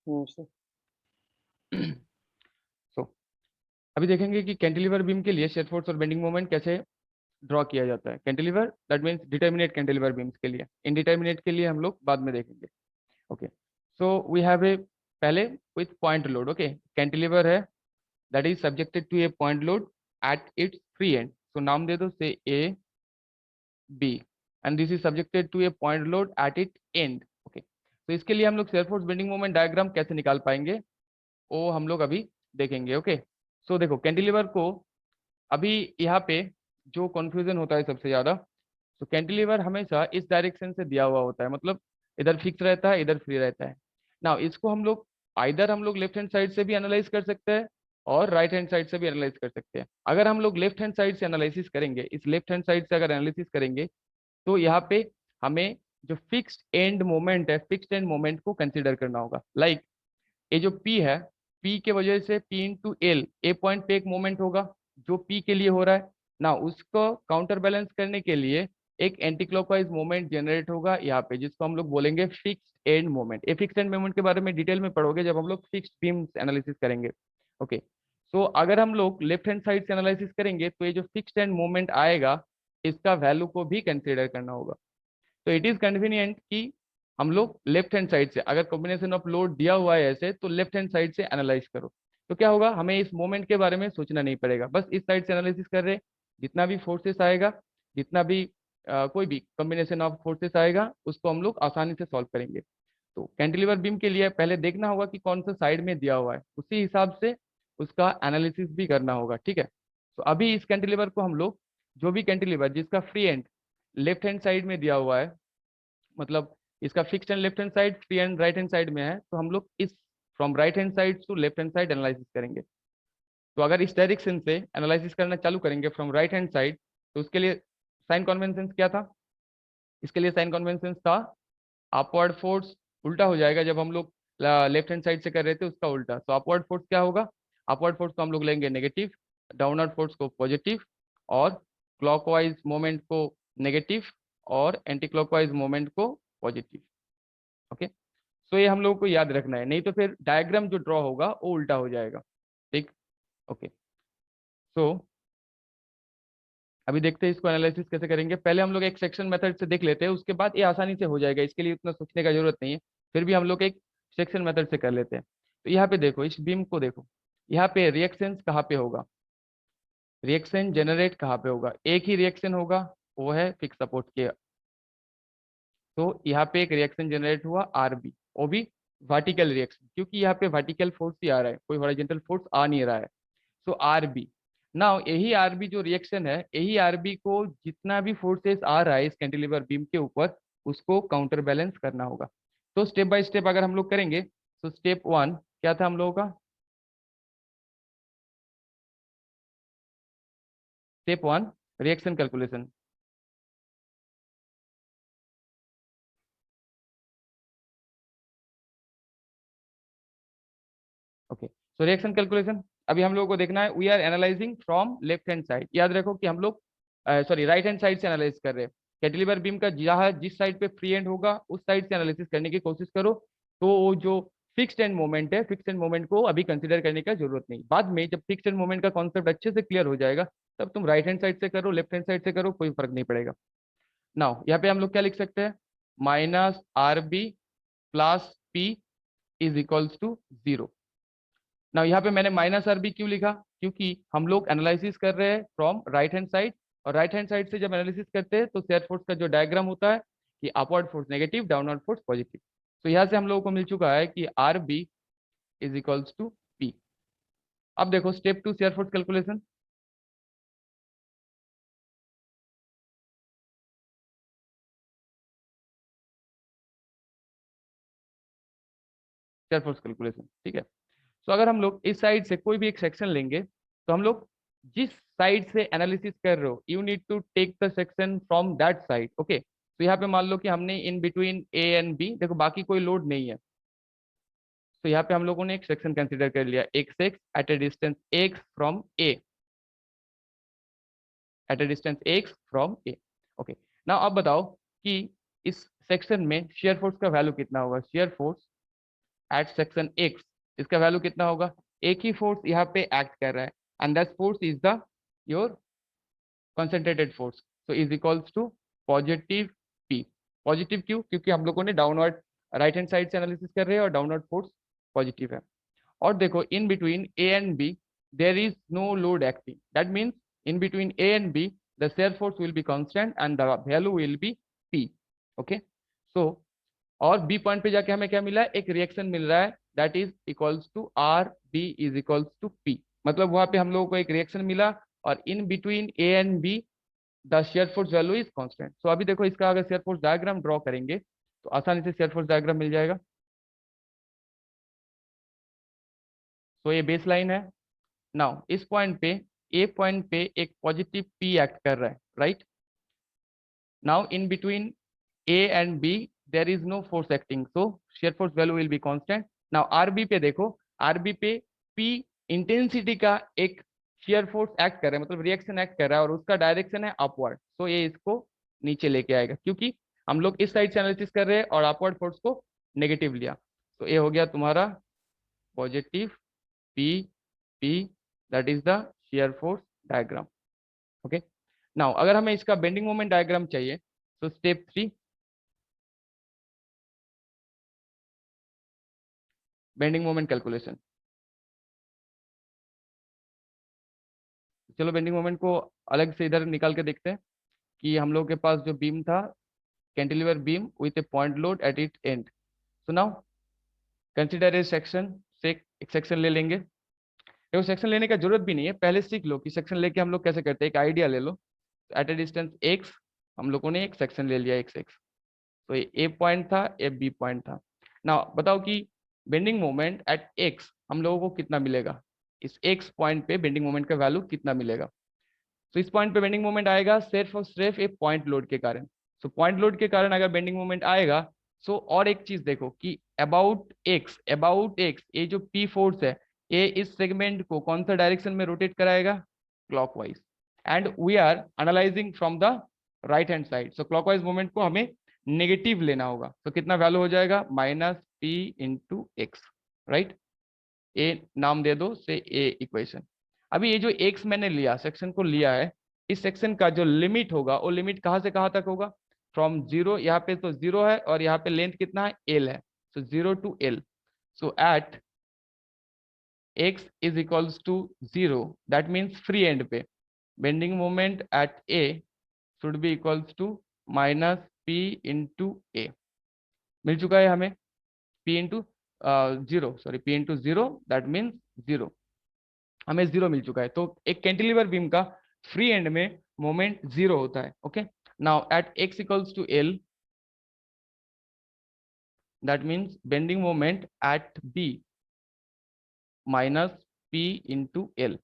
sure. सो अभी देखेंगे कि कैंटिलीवर बीम के लिए शेयर फोर्स और बेंडिंग मोमेंट कैसे ड्रॉ किया जाता है। Cantilever that means determinate cantilever beams के लिए, इनडिटर्मिनेट के लिए हम लोग बाद में देखेंगे। Okay, so we have a पहले with point load. Okay, cantilever है that is subjected to a point load at its free end, so नाम दे दो से A B, and this is subjected to a point load at it end. Okay, तो इसके लिए हम लोग shear force bending moment diagram कैसे निकाल पाएंगे वो हम लोग अभी देखेंगे। ओके, सो देखो कैंटिलीवर को अभी यहाँ पे जो कंफ्यूजन होता है सबसे ज्यादा, तो कैंटिलीवर हमेशा इस डायरेक्शन से दिया हुआ होता है, मतलब इधर फिक्स रहता है, इधर फ्री रहता है। नाउ इसको हम लोग आइदर हम लोग लेफ्ट हैंड साइड से भी एनालाइज कर सकते हैं और राइट हैंड साइड से भी एनालाइज कर सकते हैं। अगर हम लोग लेफ्ट हैंड साइड से एनालिसिस करेंगे, इस लेफ्ट हैंड साइड से अगर एनालिसिस करेंगे, तो यहाँ पे हमें जो फिक्स्ड एंड मोमेंट है, फिक्स्ड एंड मोमेंट को कंसीडर करना होगा। लाइक ये जो P है, P के वजह से P इंटू एल, ए पॉइंट पे एक मोमेंट होगा जो P के लिए हो रहा है ना, उसको काउंटर बैलेंस करने के लिए एक एंटी क्लॉकवाइज मोमेंट जनरेट होगा यहाँ पे, जिसको हम लोग बोलेंगे फिक्स्ड एंड मोमेंट। ये फिक्स्ड एंड मोमेंट के बारे में डिटेल में पढ़ोगे जब हम लोग फिक्स्ड बीम्स एनालिसिस करेंगे। ओके, सो अगर हम लोग लेफ्ट हैंड साइड से एनालिसिस करेंगे तो ये जो फिक्स्ड एंड मोमेंट आएगा इसका वैल्यू को भी कंसिडर करना होगा। तो इट इज कन्वीनियंट कि हम लोग लेफ्ट हैंड साइड से, अगर कॉम्बिनेशन ऑफ लोड दिया हुआ है ऐसे, तो लेफ्ट हैंड साइड से एनालाइज करो। तो क्या होगा, हमें इस मोमेंट के बारे में सोचना नहीं पड़ेगा, बस इस साइड से एनालिसिस कर रहे, जितना भी फोर्सेस आएगा, जितना भी कोई भी कॉम्बिनेशन ऑफ फोर्सेस आएगा उसको हम लोग आसानी से सॉल्व करेंगे। तो कैंटिलीवर बीम के लिए पहले देखना होगा कि कौन सा साइड में दिया हुआ है, उसी हिसाब से उसका एनालिसिस भी करना होगा। ठीक है, तो अभी इस कैंटिलीवर को हम लोग, जो भी कैंटिलीवर जिसका free end left hand side में दिया हुआ है, मतलब इसका fixed end left hand side, free end right hand side में है, तो हम लोग इस from right hand side to left hand side analysis करेंगे। तो अगर इस डायरेक्शन से एनालिसिस करना चालू करेंगे फ्रॉम राइट हैंड साइड, तो उसके लिए साइन कन्वेंशन क्या था, इसके लिए साइन कन्वेंशन था अपवर्ड फोर्स उल्टा हो जाएगा, जब हम लोग लेफ्ट हैंड साइड से कर रहे थे उसका उल्टा। तो अपवर्ड फोर्स क्या होगा, अपवर्ड फोर्स को हम लोग लेंगे नेगेटिव, डाउनवर्ड फोर्स को पॉजिटिव, और क्लॉकवाइज मोमेंट को नेगेटिव, और एंटी क्लॉकवाइज मोमेंट को पॉजिटिव। ओके, सो ये हम लोगों को याद रखना है, नहीं तो फिर डायग्राम जो ड्रॉ होगा वो उल्टा हो जाएगा। ठीक, ओके, सो अभी देखते हैं इसको एनालिसिस कैसे करेंगे। पहले हम लोग एक सेक्शन मेथड से देख लेते हैं, उसके बाद ये आसानी से हो जाएगा, इसके लिए उतना सोचने का जरूरत नहीं है। फिर भी हम लोग एक सेक्शन मेथड से कर लेते हैं। तो यहाँ पे देखो, इस बीम को देखो, यहाँ पे रिएक्शन कहाँ पे होगा, रिएक्शन जनरेट कहाँ पे होगा, एक ही रिएक्शन होगा, वो है फिक्स सपोर्ट के। तो यहाँ पे एक रिएक्शन जनरेट हुआ आरबी, वो भी वर्टिकल रिएक्शन, क्योंकि यहाँ पे वर्टिकल फोर्स ही आ रहा है, कोई हॉरिजॉन्टल फोर्स आ नहीं रहा है। सो आरबी, नाउ यही आरबी जो रिएक्शन है, यही आरबी को जितना भी फोर्सेस आ रहा है इस कैंटिलीवर बीम के ऊपर, उसको काउंटर बैलेंस करना होगा। तो स्टेप बाय स्टेप अगर हम लोग करेंगे, तो स्टेप वन क्या था हम लोगों का, step one reaction calculation. Okay, so reaction calculation अभी हम लोगों को देखना है, we are analysing from left hand side. याद रखो कि हम लोग सॉरी राइट हैंड साइड से एनालाइज कर रहे हैं। कैंटिलीवर बीम का जहाँ जिस साइड पे फ्री एंड होगा उस साइड से एनालिसिस करने की कोशिश करो। तो वो जो फिक्स्ड एंड मोमेंट है, फिक्स्ड एंड मोमेंट को अभी कंसीडर करने का जरूरत नहीं, बाद में जब फिक्स्ड एंड मोमेंट का कॉन्सेप्ट अच्छे से क्लियर हो जाएगा, तब तुम राइट हैंड साइड से करो, लेफ्ट हैंड साइड से करो, कोई फर्क नहीं पड़ेगा। नाउ यहाँ पे हम लोग क्या लिख सकते हैं, minus R B plus P is equals to zero. ना यहाँ पे मैंने माइनस आर बी क्यों लिखा, क्योंकि हम लोग एनालिसिस कर रहे हैं फ्रॉम राइट हैंड साइड, और राइट हैंड साइड से जब एनालिसिस करते हैं तो शेयर फोर्स का जो डायग्राम होता है कि upward force negative, downward force positive. तो यहाँ से हम लोगों को मिल चुका है कि R B is equals to P. अब देखो step two shear force calculation. Shear force calculation ठीक है, तो अगर हम लोग इस साइड से कोई भी एक सेक्शन लेंगे, तो हम लोग जिस साइड से एनालिसिस कर रहे हो, you need to take the section from that side. Okay, तो यहाँ पे मान लो कि हमने in between A and B, देखो बाकी कोई लोड नहीं है, तो यहाँ पे हम लोगों ने एक सेक्शन कंसिडर कर लिया, x x at a distance x from A, at a distance x from A. Okay, now अब बताओ कि इस सेक्शन में शेयर फोर्स का वैल्यू कितना होगा। Shear force eight section x, इसका वैल्यू कितना होगा, एक ही फोर्स यहाँ पे एक्ट कर रहा है and that force is the your concentrated force, so is equals to positive P. Positive क्यों, क्योंकि हम लोगों ने डाउनवर्ड राइट हैंड साइड से एनालिसिस कर रहे हैं और डाउनवर्ड फोर्स पॉजिटिव है। और देखो in between A and B there is no load acting, that means in between A and B the shear force will be constant and the value will be P, okay? So और B point पे जाके हमें क्या मिला है, एक reaction मिल रहा है that is equals to R B is equals to P, मतलब वहां पे हम लोगों को एक रिएक्शन मिला और in between A and B the shear force value is constant. So अभी देखो इसका अगर शेयर फोर्स डायग्राम ड्रॉ करेंगे तो आसानी से शेयर फोर्स डायग्राम मिल जाएगा। तो ये बेस लाइन है। नाउ इस पॉइंट पे ए पॉइंट पे एक पॉजिटिव पी एक्ट कर रहा है, right? Now in between A and B there is no force acting, so shear force value will be constant. Now RB पे देखो, RB पे P इंटेंसिटी का एक shear force एक्ट कर रहा है, मतलब रिएक्शन एक्ट कर रहा है और उसका डायरेक्शन है अपवर्ड, so ये इसको नीचे लेके आएगा क्योंकि हम लोग इस साइड से एनालिसिस कर रहे हैं और अपवर्ड फोर्स को नेगेटिव लिया, तो ये हो गया तुम्हारा positive P P, that is the shear force diagram. Okay, now अगर हमें इसका बेंडिंग मोमेंट डायग्राम चाहिए तो स्टेप 3 बेंडिंग मोमेंट कैलकुलेशन। चलो बेंडिंग मोमेंट को अलग से इधर निकाल के देखते हैं कि हम लोग के पास जो बीम था cantilever beam width A point load at it and. So now consider A section, से एक सेक्शन ले लेंगे। देखो सेक्शन लेने का जरूरत भी नहीं है, पहले सीख लो कि सेक्शन लेके हम लोग कैसे करते हैं। एक आइडिया ले लो, एट ए डिस्टेंस एक्स हम लोगों ने एक सेक्शन ले लिया एक्स एक्स, तो ये ए पॉइंट था, ये बी पॉइंट था। ना बताओ कि बेंडिंग मोमेंट एट एक्स हम लोगों को कितना मिलेगा, इस एक्स पॉइंट पे बेंडिंग मोमेंट का वैल्यू कितना मिलेगा। तो इस पॉइंट पे बेंडिंग मोमेंट आएगा सिर्फ और सिर्फ एक पॉइंट लोड के कारण। सो पॉइंट लोड के कारण अगर बेंडिंग मोमेंट आएगा, सो और एक चीज देखो कि अबाउट एक्स ये जो पी फोर्स है ये इस सेगमेंट को कौन सा डायरेक्शन में रोटेट कराएगा, clockwise, and we are analysing from the right hand side, so clockwise moment को हमें नेगेटिव लेना होगा। तो कितना वैल्यू हो जाएगा, minus P into x, right? A नाम दे दो से ए इक्वेशन। अभी ये जो एक्स मैंने लिया सेक्शन को लिया है, इस सेक्शन का जो लिमिट होगा वो लिमिट कहाँ से कहाँ तक होगा, फ्रॉम जीरो, यहाँ पे तो जीरो है और यहाँ पे लेंथ कितना है, एल है, so zero to L. So at x is equals to zero, that means free end पे bending moment at A should be equals to minus P into A. मिल चुका है हमें P into zero, sorry P into zero, that means zero, हमें zero मिल चुका है। तो एक कैंटिलीवर बीम का फ्री एंड में मोमेंट जीरो होता है। Okay, now at x equals to L, that means bending moment at B minus P into L.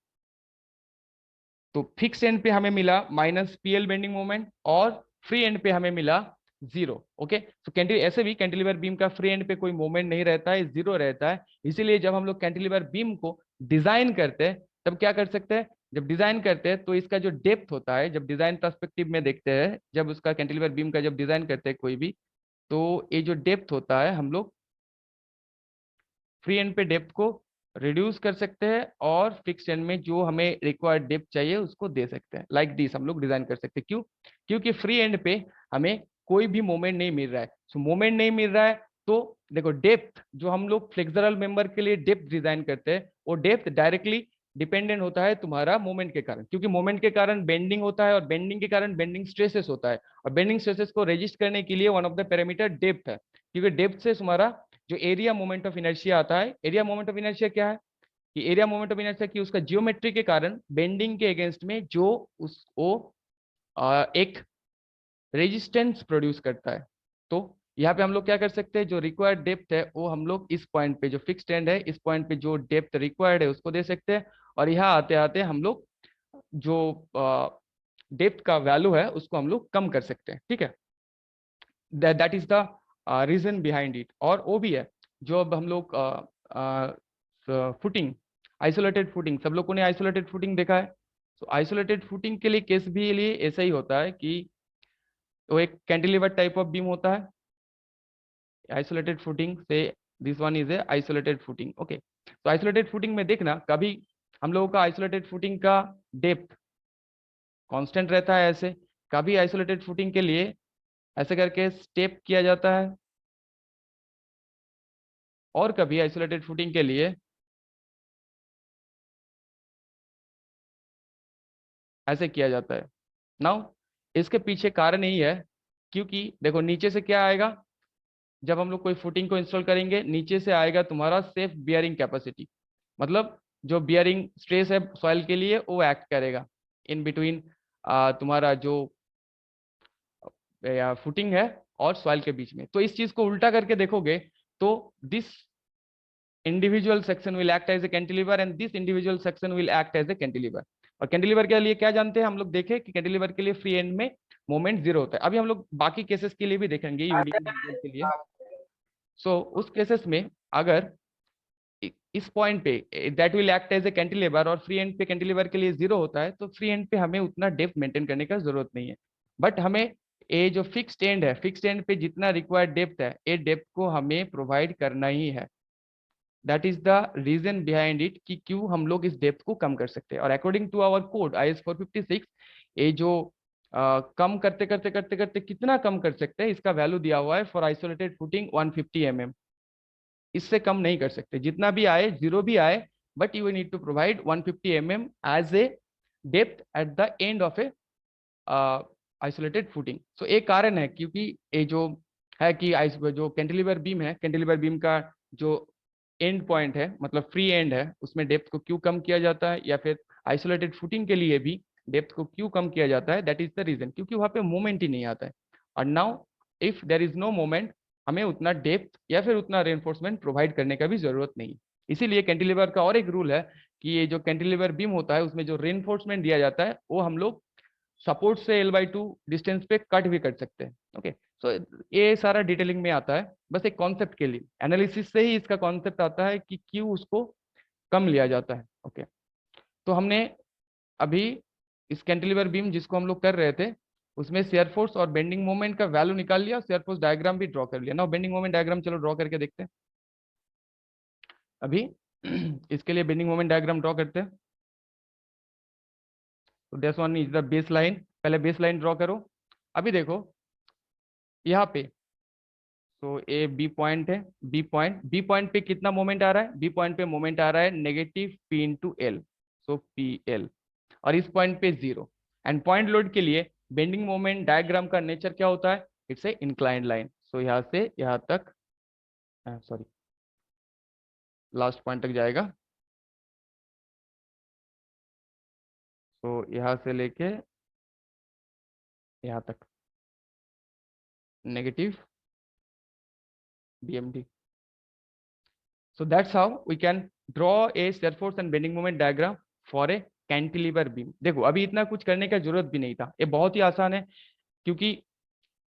तो फिक्स एंड पे हमें मिला minus P L bending moment और फ्री एंड पे हमें मिला जीरो। ओके, तो ऐसे भी कैंटिलीवर बीम का फ्री एंड पे कोई मोमेंट नहीं रहता है, जीरो रहता है। इसीलिए जब हम लोग कैंटिलीवर बीम को डिजाइन करते हैं तब क्या कर सकते हैं, जब डिजाइन करते हैं तो इसका जो डेप्थ होता है, जब डिजाइन पर्सपेक्टिव में देखते हैं, जब उसका कैंटिलीवर बीम का जब डिजाइन करते हैं कोई भी, तो ये जो डेप्थ होता है हम लोग फ्री एंड पे डेप्थ को रिड्यूस कर सकते हैं और फिक्स एंड में जो हमें रिक्वायर्ड डेप्थ चाहिए उसको दे सकते हैं। लाइक दिस हम लोग डिजाइन कर सकते हैं। क्यों, क्योंकि फ्री एंड पे हमें कोई भी मोमेंट नहीं मिल रहा है। सो मोमेंट नहीं मिल रहा है तो देखो डेप्थ, जो हम लोग फ्लेक्सुरल मेंबर के लिए डेप्थ डिजाइन करते हैं वो डेप्थ डायरेक्टली डिपेंडेंट होता है तुम्हारा मोमेंट के कारण, क्योंकि मोमेंट के कारण बेंडिंग होता है और बेंडिंग के कारण बेंडिंग स्ट्रेसेस होता है, और बेंडिंग स्ट्रेसेस को रजिस्ट करने के लिए one of the parameter depth है, क्योंकि डेप्थ से तुम्हारा जो एरिया मोमेंट ऑफ इनर्शिया आता है। एरिया मोमेंट ऑफ इनर्शिया क्या है, कि एरिया मोमेंट ऑफ इनर्शिया की उसका जियोमेट्री के कारण बेंडिंग के अगेंस्ट में जो उसको एक रेजिस्टेंस प्रोड्यूस करता है। तो यहाँ पे हम लोग क्या कर सकते हैं, जो रिक्वायर्ड डेप्थ है वो हम लोग इस पॉइंट पे जो फिक्स्ड एंड है इस पॉइंट पे जो डेप्थ रिक्वायर्ड है उसको दे सकते हैं, और यहाँ आते आते हम लोग जो डेप्थ का वैल्यू है उसको हम लोग कम कर सकते हैं। ठीक है, that is the reason behind it. और वो भी है जो अब हम लोग फुटिंग, आइसोलेटेड फुटिंग, सब लोगों ने आइसोलेटेड फुटिंग देखा है। तो आइसोलेटेड फुटिंग के लिए केस भी लिए ऐसा ही होता है कि वो एक कैंटिलीवर टाइप ऑफ बीम होता है। आइसोलेटेड फुटिंग से this one is a isolated footing. Okay, तो आइसोलेटेड फुटिंग में देखना, कभी हम लोगों का आइसोलेटेड फुटिंग का डेप्थ कांस्टेंट रहता है ऐसे, कभी आइसोलेटेड फुटिंग के लिए ऐसे करके स्टेप किया जाता है, और कभी आइसोलेटेड फुटिंग के लिए ऐसे किया जाता है। नाउ इसके पीछे कारण यही है, क्योंकि देखो नीचे से क्या आएगा, जब हम लोग कोई फुटिंग को इंस्टॉल करेंगे नीचे से आएगा तुम्हारा सेफ बियरिंग कैपेसिटी, मतलब जो बियरिंग स्ट्रेस है सॉइल के लिए वो एक्ट करेगा इन बिटवीन तुम्हारा जो या फुटिंग है और सॉइल के बीच में। तो इस चीज को उल्टा करके देखोगे तो this individual section will act as a cantilever and this individual section will act as a cantilever. और कैंटिलीवर के लिए क्या जानते हैं हम लोग, देखें कि कैंटिलीवर के लिए फ्री एंड में मोमेंट जीरो होता है। अभी हम लोग बाकी केसेस के लिए भी देखेंगे यूडीएल के लिए। सो उस केसेस में अगर इस पॉइंट पे that will act as a cantilever और फ्री एंड पे कैंटिलीवर के लिए जीरो होता है, तो फ्री एंड पे हमें उतना डेप्थ मेंटेन करने का जरूरत नहीं है। बट हमें ये जो फिक्स्ड एंड है, फिक्स्ड एंड पे जितना रिक्वायर्ड डेप्थ है, ये डेप्थ को हमें प्रोवाइड करना ही है। That is the reason behind it कि क्यों हम लोग इस डेप्थ को कम कर सकते हैं। और according to our code IS 456, ये जो कम करते करते करते करते कितना कम कर सकते हैं, इसका वैल्यू दिया हुआ है फॉर आइसोलेटेड फुटिंग 150 mm। इससे कम नहीं कर सकते, जितना भी आए, जीरो भी आए, but you need to provide 150 mm as a depth at the end of a isolated footing. So एक कारण है, क्योंकि ये जो है कि जो कैंटिलीवर बीम है, कैंटिलीवर बीम का जो एंड पॉइंट है, मतलब फ्री एंड है, उसमें डेप्थ को क्यों कम किया जाता है, या फिर आइसोलेटेड फुटिंग के लिए भी डेप्थ को क्यों कम किया जाता है, दैट इज द रीजन, क्योंकि वहां पे मूवमेंट ही नहीं आता है। और now if there is no movement, हमें उतना डेप्थ या फिर उतना रेनफोर्समेंट प्रोवाइड करने का भी जरूरत नहीं। इसीलिए कैंटिलीवर का और एक रूल है कि ये जो कैंटिलीवर बीम होता है उसमें जो रेनफोर्समेंट दिया जाता है वो हम लोग सपोर्ट से L/2 डिस्टेंस पे कट भी कर सकते हैं। ओके, सो ये सारा डिटेलिंग में आता है, बस एक कॉन्सेप्ट के लिए, एनालिसिस से ही इसका कॉन्सेप्ट आता है कि क्यों उसको कम लिया जाता है। ओके, तो हमने अभी इस कैंटिलीवर बीम जिसको हम लोग कर रहे थे उसमें शेयर फोर्स और बेंडिंग मोमेंट का वैल्यू निकाल लिया, शेयर फोर्स डायग्राम भी ड्रॉ कर लिया ना। बेंडिंग मोमेंट डायग्राम चलो ड्रॉ करके देखते हैं अभी। इसके लिए बेंडिंग मोमेंट डायग्राम ड्रॉ करते हैं। तो this one is the base line, पहले बेस लाइन ड्रॉ करो। अभी देखो यहाँ पे, तो ए बी पॉइंट है, बी पॉइंट पे कितना मोमेंट आ रहा है, बी पॉइंट पे मोमेंट आ रहा है नेगेटिव P/L, सो PL। और इस पॉइंट पे जीरो। एंड पॉइंट लोड के लिए बेंडिंग मोमेंट डायग्राम का नेचर क्या होता है, इट्स ए इंक्लाइंड लाइन। सो यहाँ से यहाँ तक, सॉरी, लास्ट पॉइंट तक जाएगा। तो यहाँ से लेके यहाँ तक negative BMD। So that's how we can draw a shear force and bending moment diagram for a cantilever beam। देखो अभी इतना कुछ करने का जरूरत भी नहीं था, ये बहुत ही आसान है, क्योंकि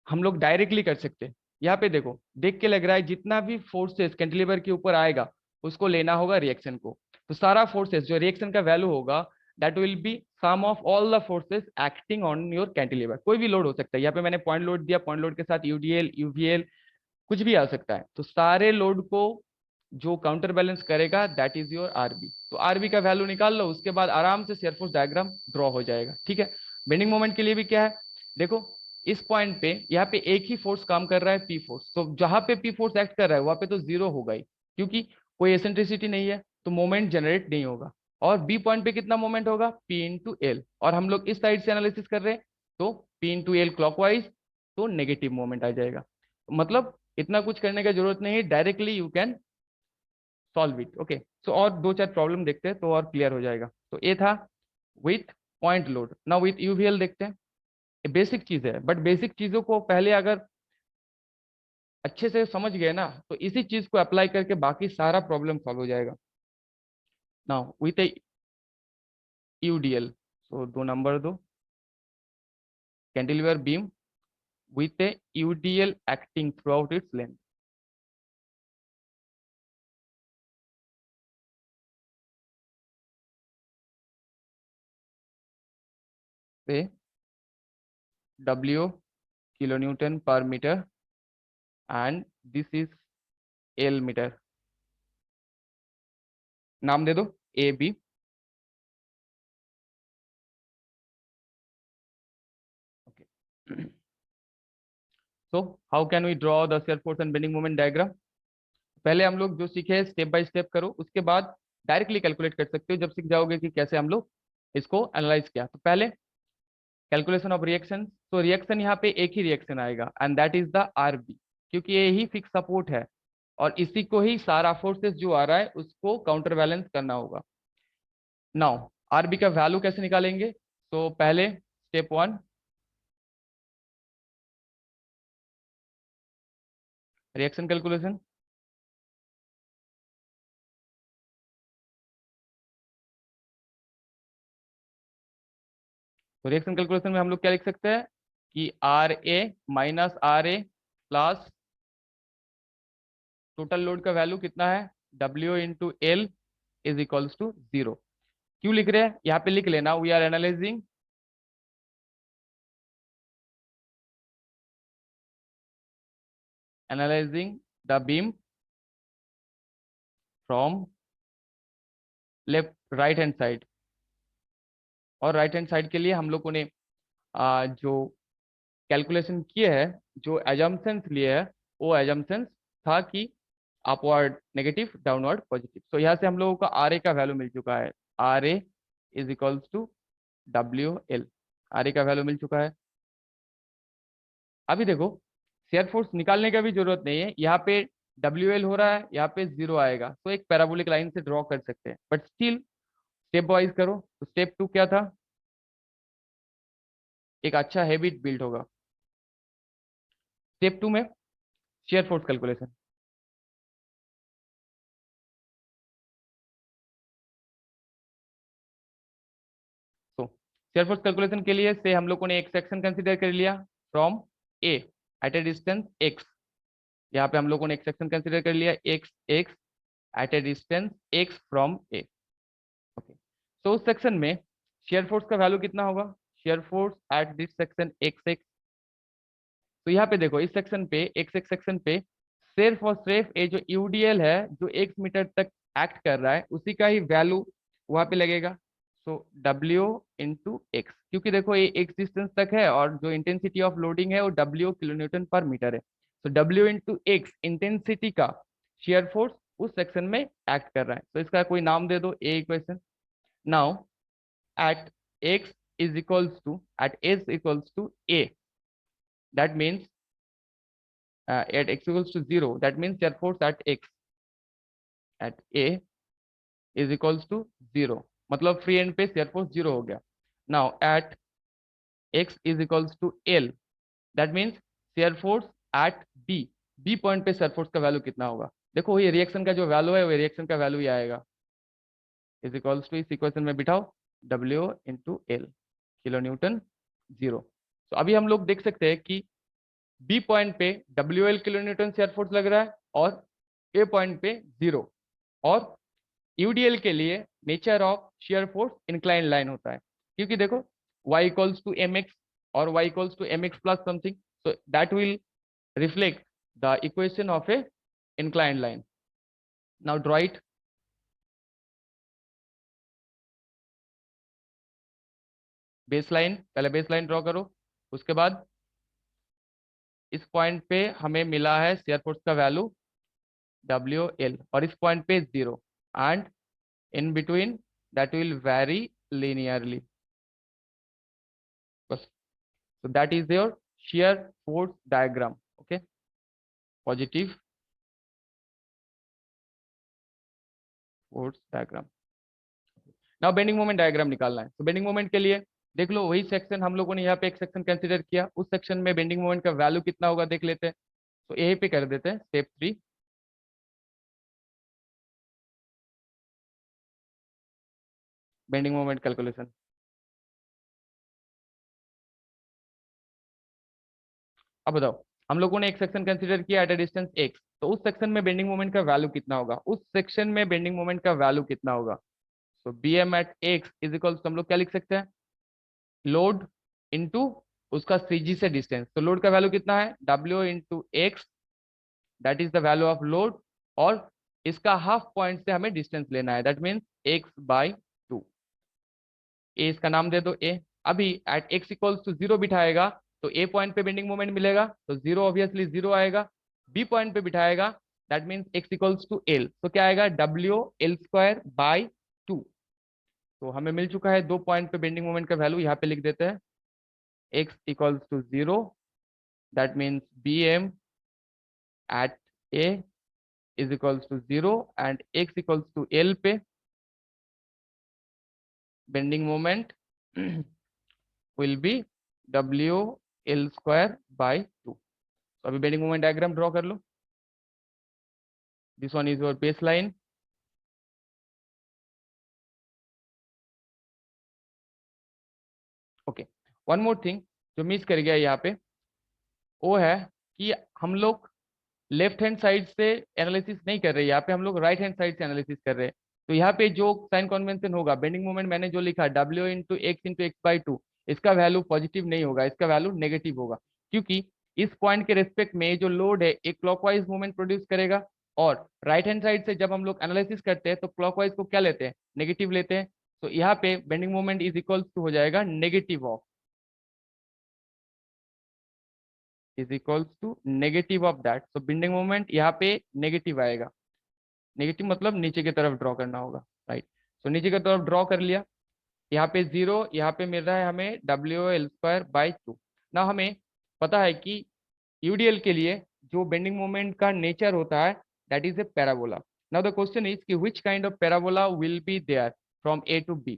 हम लोग डायरेक्टली कर सकते हैं। यहाँ पे देखो, देख के लग रहा है जितना भी फोर्सेस कैंटिलीवर के ऊपर आएगा उसको लेना होगा रिएक्शन को। तो सारा फोर्सेस जो रिएक्शन का वैल्यू होगा that will be sum of all the forces acting on your cantilever. कोई भी लोड हो सकता है, यहाँ पे मैंने पॉइंट लोड दिया, पॉइंट लोड के साथ UDL UVL कुछ भी आ सकता है। तो सारे लोड को जो काउंटर बैलेंस करेगा दैट इज योर RB। तो RB का वैल्यू निकाल लो, उसके बाद आराम से शेयर फोर्स डायग्राम ड्रॉ हो जाएगा। ठीक है, बेंडिंग मोमेंट के लिए भी क्या है, देखो इस पॉइंट पे यहाँ पे एक ही फोर्स काम कर रहा है, P फोर्स। तो जहां पे P फोर्स एक्ट कर रहा है वहां पे तो जीरो होगा ही, क्योंकि कोई एसेंट्रिसिटी नहीं है, तो मोमेंट जनरेट नहीं होगा। और बी पॉइंट पे कितना मोमेंट होगा, P/L। और हम लोग इस साइड से एनालिसिस कर रहे हैं, तो P/L क्लॉकवाइज, तो नेगेटिव मोमेंट आ जाएगा। मतलब इतना कुछ करने का जरूरत नहीं है, directly you can solve it. Okay, so और दो चार प्रॉब्लम देखते हैं तो और क्लियर हो जाएगा। तो ये था with point load. Now with UVL देखते हैं। ये बेसिक चीज है, बट बेसिक चीजों को पहले अगर अच्छे से समझ गए ना तो इसी चीज को अप्लाई करके बाकी सारा प्रॉब्लम सॉल्व हो जाएगा। नाउ विथ ए UDL, सो दो नंबर दो, cantilever beam with a UDL acting throughout its length। Say W kilonewton per meter, and this is L metre, नाम दे दो A B. So how can we draw the shear force and bending moment diagram? पहले हम लोग जो सीखे step by step करो, उसके बाद डायरेक्टली कैलकुलेट कर सकते हो जब सीख जाओगे कि कैसे हम लोग इसको एनालाइज किया। तो पहले कैलकुलेशन ऑफ रिएक्शन, तो रिएक्शन यहाँ पे एक ही रिएक्शन आएगा and that is the R B, क्योंकि ये ही फिक्स सपोर्ट है और इसी को ही सारा फोर्सेस जो आ रहा है उसको काउंटर बैलेंस करना होगा। नाउ आरबी का वैल्यू कैसे निकालेंगे? तो पहले स्टेप वन, रिएक्शन कैलकुलेशन। तो रिएक्शन कैलकुलेशन में हम लोग क्या लिख सकते हैं कि R A minus R A plus total load का वैल्यू कितना है, W into L is equals to 0। क्यों लिख रहे हैं यहाँ पे लिख लेना, we are analysing the beam from left right hand side. और राइट हैंड साइड के लिए हम लोगों ने जो कैलकुलेशन किए हैं, जो एजम्पशंस लिए है, वो एजम्पशंस था कि अपवर्ड नेगेटिव, डाउनवर्ड पॉजिटिव। तो यहाँ से हम लोगों का आर ए का वैल्यू मिल चुका है, R A is equals to W L, R A का वैल्यू मिल चुका है। अभी देखो शेयर फोर्स निकालने का भी जरूरत नहीं है, यहाँ पे डब्ल्यू एल हो रहा है, यहाँ पे 0 आएगा, तो एक पैराबोलिक लाइन से ड्रॉ कर सकते हैं, बट स्टिल स्टेप वाइज करो। तो स्टेप टू क्या था, एक अच्छा हैबिट बिल्ड होगा। स्टेप टू में शेयर फोर्स कैलकुलेशन। तो शेयर फोर्स कैलकुलेशन के लिए से हम लोगों ने एक सेक्शन कंसीडर कर लिया from A at a distance x. यहाँ पे हम लोगों ने एक सेक्शन कंसीडर कर लिया x x at a distance x from A. Okay, तो उस सेक्शन में शेयर फोर्स का वैल्यू कितना होगा, shear force at this section x x. तो यहाँ पे देखो इस सेक्शन पे एक्स एक्स सेक्शन पे सिर्फ और सिर्फ ये जो यूडीएल है जो एक्स मीटर तक एक्ट कर रहा है उसी का ही वैल्यू वहां पे लगेगा। सो डब्ल्यू इंटू एक्स, क्योंकि देखो ये एक्स डिस्टेंस तक है और जो इंटेंसिटी ऑफ लोडिंग है वो डब्ल्यू किलो न्यूटन पर मीटर है। तो डब्ल्यू इंटू एक्स इंटेंसिटी का शेयर फोर्स उस सेक्शन में एक्ट कर रहा है। तो इसका कोई नाम दे दो, A equation. Now at x is equals to, at S equals to A, that means at x equals to 0, that means shear force at x at a is equals to 0, मतलब फ्री एंड पे shear force 0 हो गया। Now at x is equals to l, that means shear force at b, b point पे shear force का value कितना होगा? देखो ये रिएक्शन का जो वैल्यू है वो रिएक्शन का वैल्यू ही आएगा, इज इक्वल्स टू इस इक्वेशन में बिठाओ w into L, kilo Newton 0। तो अभी हम लोग देख सकते हैं कि बी पॉइंट पे W L kilo Newton shear force लग रहा है और ए पॉइंट पे 0। और यूडीएल के लिए nature of shear force incline line होता है, क्योंकि देखो y equals to M x और y equals to M x plus something, so that will reflect the equation of a inclined line. Now draw it. Base line, पहले base line draw करो, उसके बाद इस पॉइंट पे हमें मिला है शेयर फोर्स का वैल्यू डब्ल्यू एल और इस पॉइंट पे 0 and in between that will vary linearly, बस। so that is your shear force diagram, okay, positive force diagram। now bending moment diagram निकालना है। तो बेंडिंग मोमेंट के लिए देख लो वही सेक्शन हम लोगों ने यहाँ पे एक सेक्शन कंसीडर किया, उस सेक्शन में बेंडिंग मोमेंट का वैल्यू कितना होगा देख लेते हैं। तो यही पे कर देते हैं स्टेप 3, बेंडिंग मोमेंट कैलकुलेशन। अब बताओ हम लोगों ने एक सेक्शन कंसीडर किया एट अ डिस्टेंस x, तो उस सेक्शन में बेंडिंग मोमेंट का वैल्यू कितना होगा, उस सेक्शन में बेंडिंग मोमेंट का वैल्यू कितना होगा? तो B M at x is equal हम लोग क्या लिख सकते हैं, लोड इंटू उसका सीजी से डिस्टेंस। तो लोड का वैल्यू कितना है, W into x, that is the value of load और इसका हाफ पॉइंट से हमें डिस्टेंस लेना है, दैट मीन्स x/2। ए इसका नाम दे दो ए। अभी एट x इक्वल्स टू 0 बिठाएगा तो ए पॉइंट पे बेंडिंग मोमेंट मिलेगा, तो 0 ऑब्वियसली 0 आएगा। बी पॉइंट पे बिठाएगा that means x equals to l, तो क्या आएगा WL²/2। तो हमें मिल चुका है 2 पॉइंट पे बेंडिंग मोमेंट का वैल्यू, यहाँ पे लिख देते हैं x equals to 0, that means BM at A is equals to 0 and x equals to l पे bending moment will be WL²/2। तो अभी बेंडिंग मोमेंट डायग्राम ड्रॉ कर लो। This one is your base line. Okay, one more thing जो miss कर गया यहाँ पे, वो है कि हम लोग लेफ्ट हैंड साइड से एनालिसिस नहीं कर रहे, यहाँ पे हम लोग राइट हैंड साइड से एनालिसिस कर रहे हैं। तो यहाँ पे जो साइन कन्वेंशन होगा, बेंडिंग मोमेंट मैंने जो लिखा W × x/x/2, इसका वैल्यू पॉजिटिव नहीं होगा, इसका वैल्यू नेगेटिव होगा। क्योंकि इस पॉइंट के रेस्पेक्ट में जो लोड है एक क्लॉकवाइज मूवमेंट प्रोड्यूस करेगा, और राइट हैंड साइड से जब हम लोग एनालिसिस करते हैं तो क्लॉकवाइज को क्या लेते हैं, नेगेटिव लेते हैं। तो यहाँ पे bending moment is equals to हो जाएगा negative of, is equals to negative of that. So bending moment यहाँ पे नेगेटिव आएगा। नेगेटिव मतलब नीचे की तरफ ड्रॉ करना होगा, राइट। सो नीचे की तरफ ड्रॉ कर लिया, यहाँ पे 0, यहाँ पे मिल रहा है हमें WL²/2। ना हमें पता है कि यूडीएल के लिए जो बेंडिंग मोमेंट का नेचर होता है that is a parabola. Now the question is कि which kind of parabola will be there from A to B।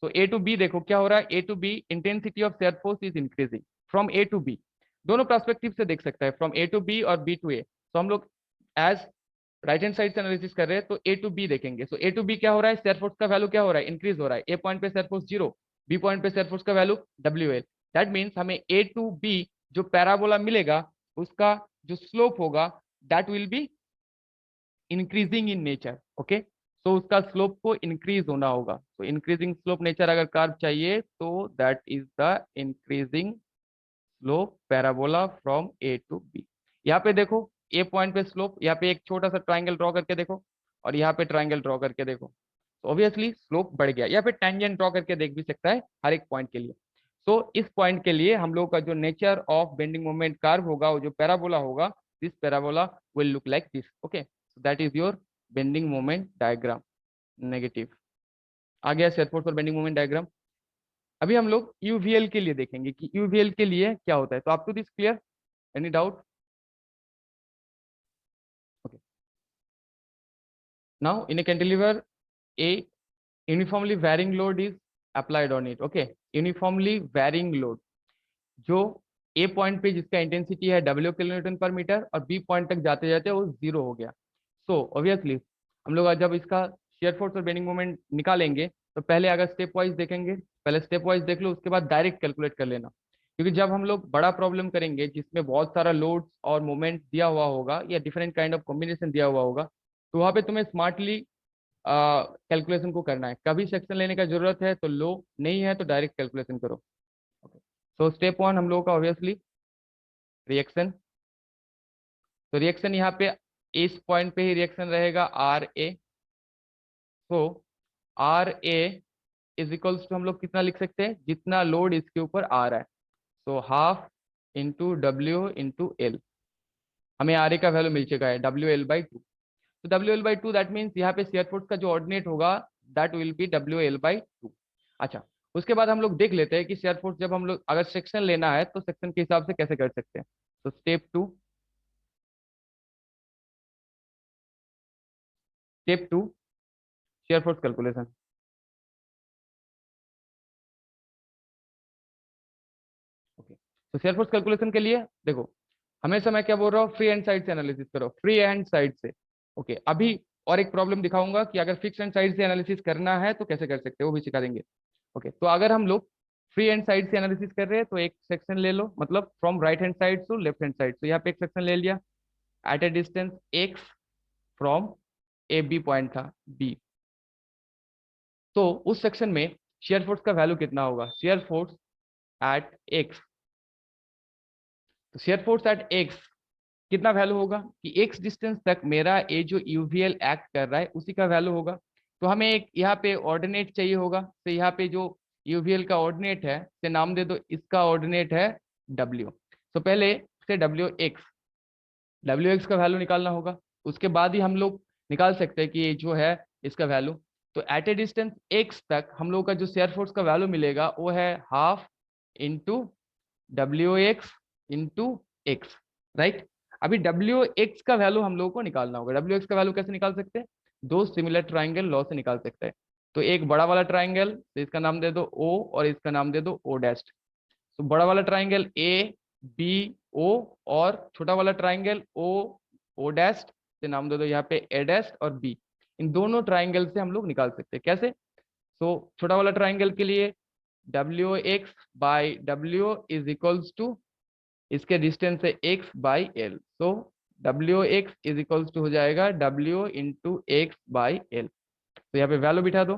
तो A to B देखो क्या हो रहा है, A to B intensity of shear force is increasing from A to B। दोनों perspective से देख सकता है, फ्रॉम A to B और B to A। तो हम लोग एज राइट हैंड साइड से एनालिसिस कर रहे हैं तो A to B देखेंगे। सो A to B क्या हो रहा है, शेयर फोर्स का वैल्यू क्या हो रहा है, इंक्रीज हो रहा है। ए पॉइंट पे शेयर फोर्स 0, बी पॉइंट पे शेयर फोर्स का वैल्यू WL। दैट मीन्स हमें A to B जो पैराबोला मिलेगा उसका जो स्लोप होगा that will be increasing in nature. Okay, तो उसका स्लोप को इंक्रीज होना होगा। तो इंक्रीजिंग स्लोप नेचर अगर कर्व चाहिए तो that is the increasing slope parabola from A to B। यहाँ पे देखो ए पॉइंट पे स्लोप, यहाँ पे एक छोटा सा ट्राइंगल ड्रॉ करके देखो, और यहाँ पे ट्राइंगल ड्रॉ करके देखो, तो ऑब्वियसली स्लोप बढ़ गया। या फिर टेंजेंट ड्रॉ करके देख भी सकता है हर एक पॉइंट के लिए। तो इस पॉइंट के लिए हम लोग का जो nature of bending moment curve होगा, वो जो पैराबोला होगा, this parabola will look like this. Okay, so that is your bending moment diagram, negative. आ गया शेयर फोर्स और बेंडिंग मोमेंट डायग्राम। अभी हम लोग यूवीएल के लिए देखेंगे कि यूवीएल के लिए क्या होता है। तो आप to this clear, any doubt? Okay. Now in a cantilever, a uniformly varying load is applied on it. Okay, uniformly varying load जो ए पॉइंट पे जिसका इंटेंसिटी है W किलोन्यूटन पर मीटर, और बी पॉइंट तक जाते जाते वो 0 हो गया। सो ऑब्वियसली हम लोग जब इसका शेयर फोर्स और बेंडिंग मोमेंट निकालेंगे तो पहले अगर स्टेप वाइज देखेंगे, पहले स्टेप वाइज देख लो, उसके बाद डायरेक्ट कैलकुलेट कर लेना। क्योंकि जब हम लोग बड़ा प्रॉब्लम करेंगे जिसमें बहुत सारा लोड और मोमेंट दिया हुआ होगा या डिफरेंट काइंड ऑफ कॉम्बिनेशन दिया हुआ होगा, तो वहाँ पे तुम्हें स्मार्टली कैलकुलेशन को करना है। कभी सेक्शन लेने का जरूरत है तो लो, नहीं है तो डायरेक्ट कैलकुलेशन करो। सो स्टेप वन हम लोगों का ऑब्वियसली रिएक्शन। तो रिएक्शन यहाँ पे इस पॉइंट पे ही रिएक्शन रहेगा RA। तो RA इज इक्वल्स टू हम लोग कितना लिख सकते हैं, जितना लोड इसके ऊपर आ रहा है। So half into W/L। हमें RA का वैल्यू मिल चुका है WL/2। तो WL/2 दैट मीन्स यहाँ पे शेयर फोर्स का जो ऑर्डिनेट होगा दैट विल बी WL/2। अच्छा, उसके बाद हम लोग देख लेते हैं कि शेयर फोर्स जब हम लोग अगर सेक्शन लेना है तो सेक्शन के हिसाब से कैसे कर सकते हैं। तो step two shear force calculation. Okay, तो शेयर फोर्स कैलकुलेशन के लिए देखो, हमेशा मैं क्या बोल रहा हूँ, फ्री हैंड साइड से एनालिसिस करो, फ्री हैंड साइड से। ओके, अभी और एक प्रॉब्लम दिखाऊंगा कि अगर फिक्स हैंड साइड से एनालिसिस करना है तो कैसे कर सकते हैं, वो भी सिखा देंगे। ओके, तो अगर हम लोग फ्री हैंड साइड से एनालिसिस कर रहे हैं तो एक सेक्शन ले लो, मतलब from right hand side to left hand side. तो यहाँ पे एक सेक्शन ले लिया at a distance x from A B point था B। तो उस सेक्शन में शेयर फोर्स का वैल्यू कितना होगा, shear force at x। Share force eight x कितना वैल्यू होगा कि एक्स डिस्टेंस तक मेरा ये जो यूवीएल एक्ट कर रहा है उसी का वैल्यू होगा। तो हमें एक यहाँ पे ऑर्डिनेट चाहिए होगा, तो यहाँ पे जो यूवीएल का ऑर्डिनेट है से नाम दे दो, इसका ऑर्डिनेट है डब्ल्यू। तो पहले से डब्ल्यू एक्स का वैल्यू निकालना होगा, उसके बाद ही हम लोग निकाल सकते हैं कि ये जो है इसका वैल्यू। तो एट ए डिस्टेंस एक्स तक हम लोग का जो शेयर फोर्स का वैल्यू मिलेगा वो है half into W x into x, right. अभी डब्ल्यू एक्स का वैल्यू हम लोगों को निकालना होगा। डब्ल्यू एक्स का वैल्यू कैसे निकाल सकते हैं, दो सिमिलर ट्राइंगल लॉ से निकाल सकते हैं। तो एक बड़ा वाला ट्राइंगल, तो इसका नाम दे दो ओ और इसका नाम दे दो ओ डैश। तो बड़ा वाला ट्राइंगल ए बी ओ और छोटा वाला ट्राइंगल ओ ओ डैश से नाम दे दो यहाँ पे ए डैश और बी। इन दोनों ट्राइंगल से हम लोग निकाल सकते हैं कैसे। तो छोटा वाला ट्राइंगल के लिए W x by W is equals to इसके डिस्टेंस है एक्स बाई एल। तो W x is equals to हो जाएगा W into x by L. तो यहाँ पे वैल्यू बिठा दो,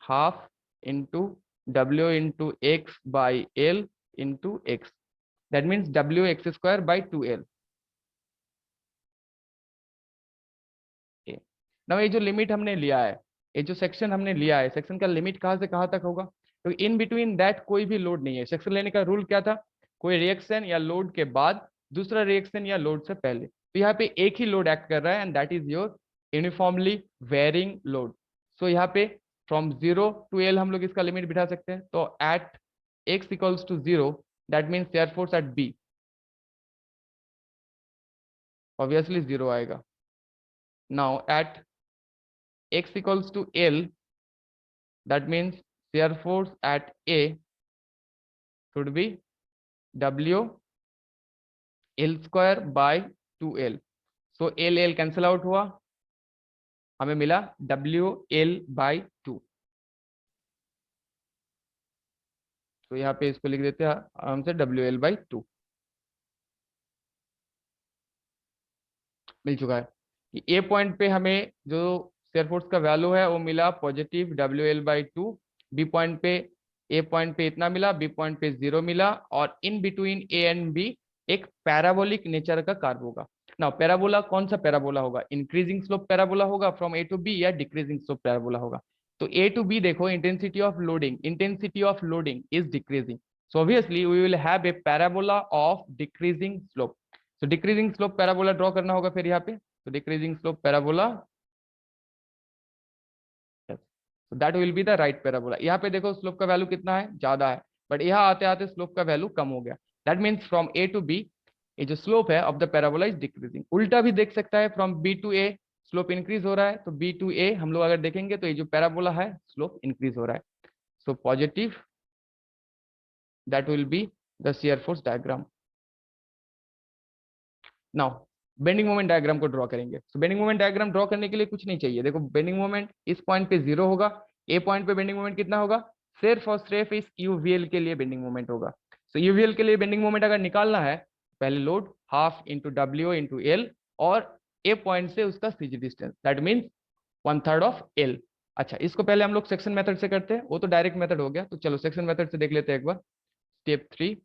half into W into x by L into x, that means W x square by 2l। ना ये जो लिमिट हमने लिया है, ये जो सेक्शन हमने लिया है, सेक्शन का लिमिट कहाँ से कहाँ तक होगा, तो इन बिटवीन दैट कोई भी लोड नहीं है। सेक्शन लेने का रूल क्या था, कोई रिएक्शन या लोड के बाद दूसरा रिएक्शन या लोड से पहले। तो यहाँ पे एक ही लोड एक्ट कर रहा है and that is your uniformly varying load. So यहाँ पे फ्रॉम 0 to l हम लोग इसका लिमिट बिठा सकते हैं। तो at x equals to 0 that means shear force at b obviously 0 आएगा। Now at x equals to L, that means shear force at A should be W L square by 2L. So L cancel out हुआ, हमें मिला W L by 2। तो यहाँ पे इसको लिख देते हैं आराम से W L by 2 मिल चुका है। कि ए पॉइंट पे हमें जो शेयर फोर्स का वैल्यू है वो मिला positive W L by two. B point पे ए पॉइंट पे इतना मिला, बी पॉइंट पे 0 मिला, और in between A and B एक पैराबोलिक नेचर का कर्व होगा। नाउ पैराबोला कौन सा पैराबोला होगा, इंक्रीजिंग स्लोप पैराबोला होगा फ्रॉम ए टू बी या डिक्रीजिंग स्लोप पैराबोला होगा। तो ए टू बी देखो, intensity of loading is decreasing, so obviously we will have a parabola of decreasing slope। तो decreasing slope parabola draw करना होगा फिर यहाँ पे। तो decreasing slope parabola, that will be the right parabola. यहाँ पे देखो स्लोप का वैल्यू कितना है, ज्यादा है, बट यहाँ आते आते स्लोप का वैल्यू कम हो गया। That means from A to B ये जो स्लोप है of the parabola is decreasing. उल्टा भी देख सकता है, from B to A slope increase हो रहा है, तो बी टू ए हम लोग अगर देखेंगे तो ये जो पैराबोला है स्लोप इंक्रीज हो रहा है। So positive, that will be the shear force diagram. Now bending moment diagram को ड्रॉ करेंगे। तो बेंडिंग मोमेंट डायग्राम ड्रॉ करने के लिए कुछ नहीं चाहिए। देखो बेंडिंग मोमेंट इस पॉइंट पे 0 होगा, ए पॉइंट पे बेंडिंग मोमेंट कितना होगा, सिर्फ और सिर्फ इस यूवीएल के लिए बेंडिंग मोमेंट होगा। तो यूवीएल के लिए बेंडिंग मोमेंट अगर निकालना है, पहले load half into W into L, और ए पॉइंट से उसका CG distance, that means 1/3 of L. अच्छा, इसको पहले हम लोग सेक्शन मेथड से करते हैं, वो तो डायरेक्ट मेथड हो गया। तो चलो सेक्शन मेथड से देख लेते हैं एक बार। Step 3,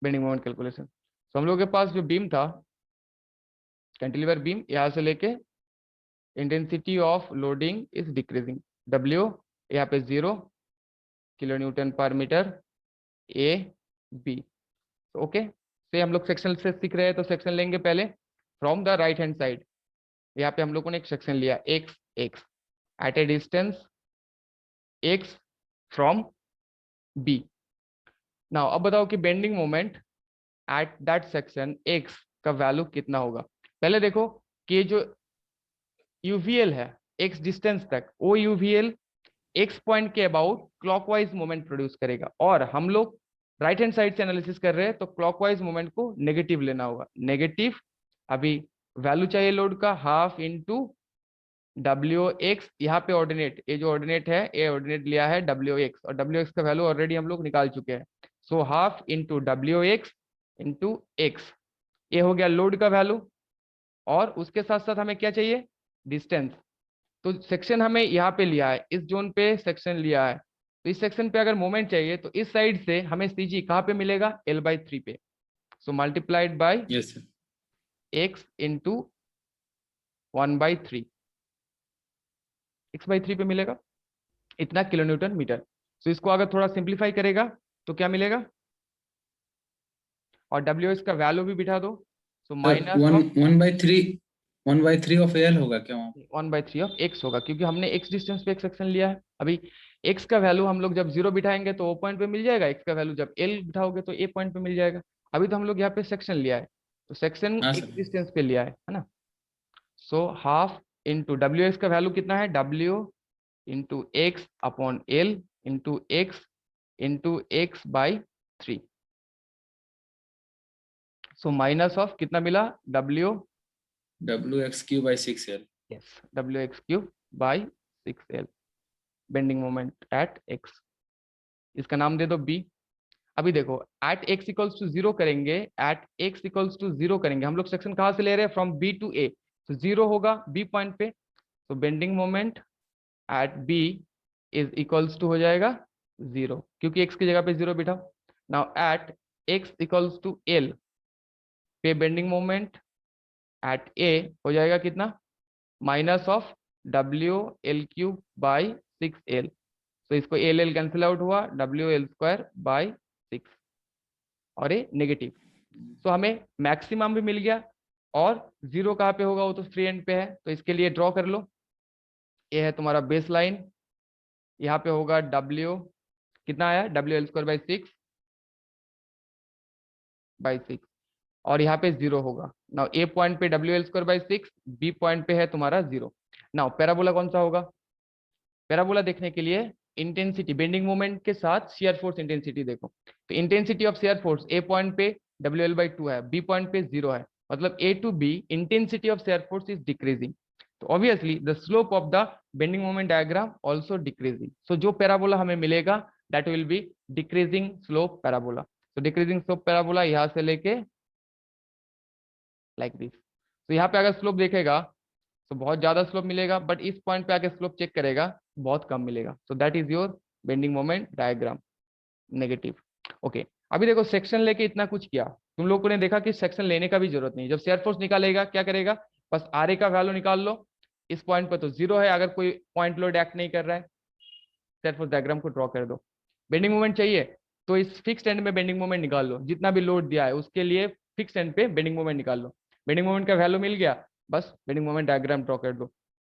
bending moment calculation. तो हम लोग के पास जो बीम था, कैंटिलीवर बीम, यहाँ से लेके intensity of loading is decreasing, W यहाँ पे 0 किलो न्यूटन पर मीटर ए बी। ओके, से हम लोग सेक्शन से सीख रहे हैं, तो सेक्शन लेंगे पहले from the right hand side. यहाँ पे हम लोगों ने एक सेक्शन लिया x x at a distance x from B. Now अब बताओ कि bending moment at that section x का वैल्यू कितना होगा। पहले देखो कि जो यूवीएल है एक्स डिस्टेंस तक, वो यूवीएल एक्स पॉइंट के अबाउट क्लॉकवाइज मोमेंट प्रोड्यूस करेगा, और हम लोग राइट हैंड साइड से एनालिसिस कर रहे हैं, तो क्लॉकवाइज मोमेंट को नेगेटिव लेना होगा। नेगेटिव, अभी वैल्यू चाहिए लोड का हाफ इंटू डब्ल्यू एक्स, यहाँ पे ऑर्डिनेट, ये जो ऑर्डिनेट है ये ऑर्डिनेट लिया है डब्ल्यू एक्स, और डब्ल्यू एक्स का वैल्यू ऑलरेडी हम लोग निकाल चुके हैं। So half into W x into X, ये हो गया लोड का वैल्यू। और उसके साथ साथ हमें क्या चाहिए, डिस्टेंस, तो सेक्शन हमें यहाँ पे लिया है, इस जोन पे सेक्शन लिया है, तो इस सेक्शन पे अगर मोमेंट चाहिए तो इस साइड से हमें CG कहाँ पे मिलेगा, L/3 पे, so multiplied by yes sir. x into 1/3, x/3 पे मिलेगा, इतना किलोन्यूटन मीटर। तो इसको अगर थोड़ा सिंप्लीफाई करेगा तो क्या मिलेगा, और डब्ल्यू एस का वैल्यू भी बिठा दो, so sir minus one of 1/3 of L होगा क्या वहाँ? 1/3 ऑफ एक्स होगा, क्योंकि हमने एक्स डिस्टेंस पे एक सेक्शन लिया है। अभी एक्स का वैल्यू हम लोग जब 0 बिठाएंगे तो ओ पॉइंट पे मिल जाएगा, एक्स का वैल्यू जब एल बिठाओगे तो ए पॉइंट पे मिल जाएगा। अभी तो हम लोग यहाँ पे सेक्शन लिया है, तो सेक्शन हाँ एक्स सर। डिस्टेंस पे लिया है ना। So half into W x का वैल्यू कितना है, W into x upon L into x by 3, so minus of कितना मिला, W, WX³/6L। Yes, WX³ by 6L, bending moment eight x, इसका नाम दे दो बी। अभी देखो एट एक्स इक्वल्स टू 0 करेंगे, एट एक्स इक्वल्स टू 0 करेंगे, हम लोग सेक्शन कहाँ से ले रहे हैं, फ्रॉम बी टू ए, तो 0 होगा बी पॉइंट पे, तो bending moment at B is equals to हो जाएगा 0, क्योंकि एक्स की जगह पे 0 बिठाओ। Now at x equals to L पे बेंडिंग मोमेंट एट ए हो जाएगा कितना, minus of WL³ by 6L, तो इसको एल कैंसिल आउट हुआ, WL² बाई 6, और ये नेगेटिव, तो हमें मैक्सिमम भी मिल गया, और 0 कहाँ पे होगा, वो तो फ्री एंड पे है, तो इसके लिए ड्रॉ कर लो, ये है तुम्हारा बेस लाइन, यहाँ पे होगा W, कितना आया, WL²/6 और यहाँ पे 0 होगा। नाउ ए पॉइंट पे WL²/6, बी पॉइंट पे है तुम्हारा 0। नाउ पैराबोला कौन सा होगा, पैराबोला देखने के लिए इंटेंसिटी, बेंडिंग मोमेंट के साथ शियर फोर्स इंटेंसिटी देखो, तो intensity of shear force A point पे WL/2 है, बी पॉइंट पे 0 है, मतलब A to B intensity of shear force is decreasing, तो obviously the slope of the bending moment diagram also decreasing, so जो parabola हमें मिलेगा that will be decreasing slope parabola. तो डिक्रीजिंग स्लोप पैराबोला यहाँ से लेके लाइक दिस, तो यहाँ पे अगर स्लोप देखेगा तो बहुत ज्यादा स्लोप मिलेगा, बट इस पॉइंट पे आके स्लोप चेक करेगा बहुत कम मिलेगा, सो that is your bending moment diagram, negative. Okay, अभी देखो सेक्शन लेके इतना कुछ किया, तुम लोगों ने देखा कि सेक्शन लेने का भी जरूरत नहीं, जब शेयर फोर्स निकालेगा क्या करेगा, बस RA का वैल्यू निकाल लो, इस पॉइंट पर तो 0 है, अगर कोई पॉइंट लोड एक्ट नहीं कर रहा है, शेयर फोर्स डायग्राम को ड्रॉ कर दो। बेंडिंग मोमेंट चाहिए तो इस फिक्स एंड में बेंडिंग मोमेंट निकाल लो, जितना भी लोड दिया है उसके लिए फिक्स एंड पे बेंडिंग मोमेंट निकाल लो, बेंडिंग मोमेंट का वैल्यू मिल गया, बस बेंडिंग मोमेंट डायग्राम ड्रॉ कर दो।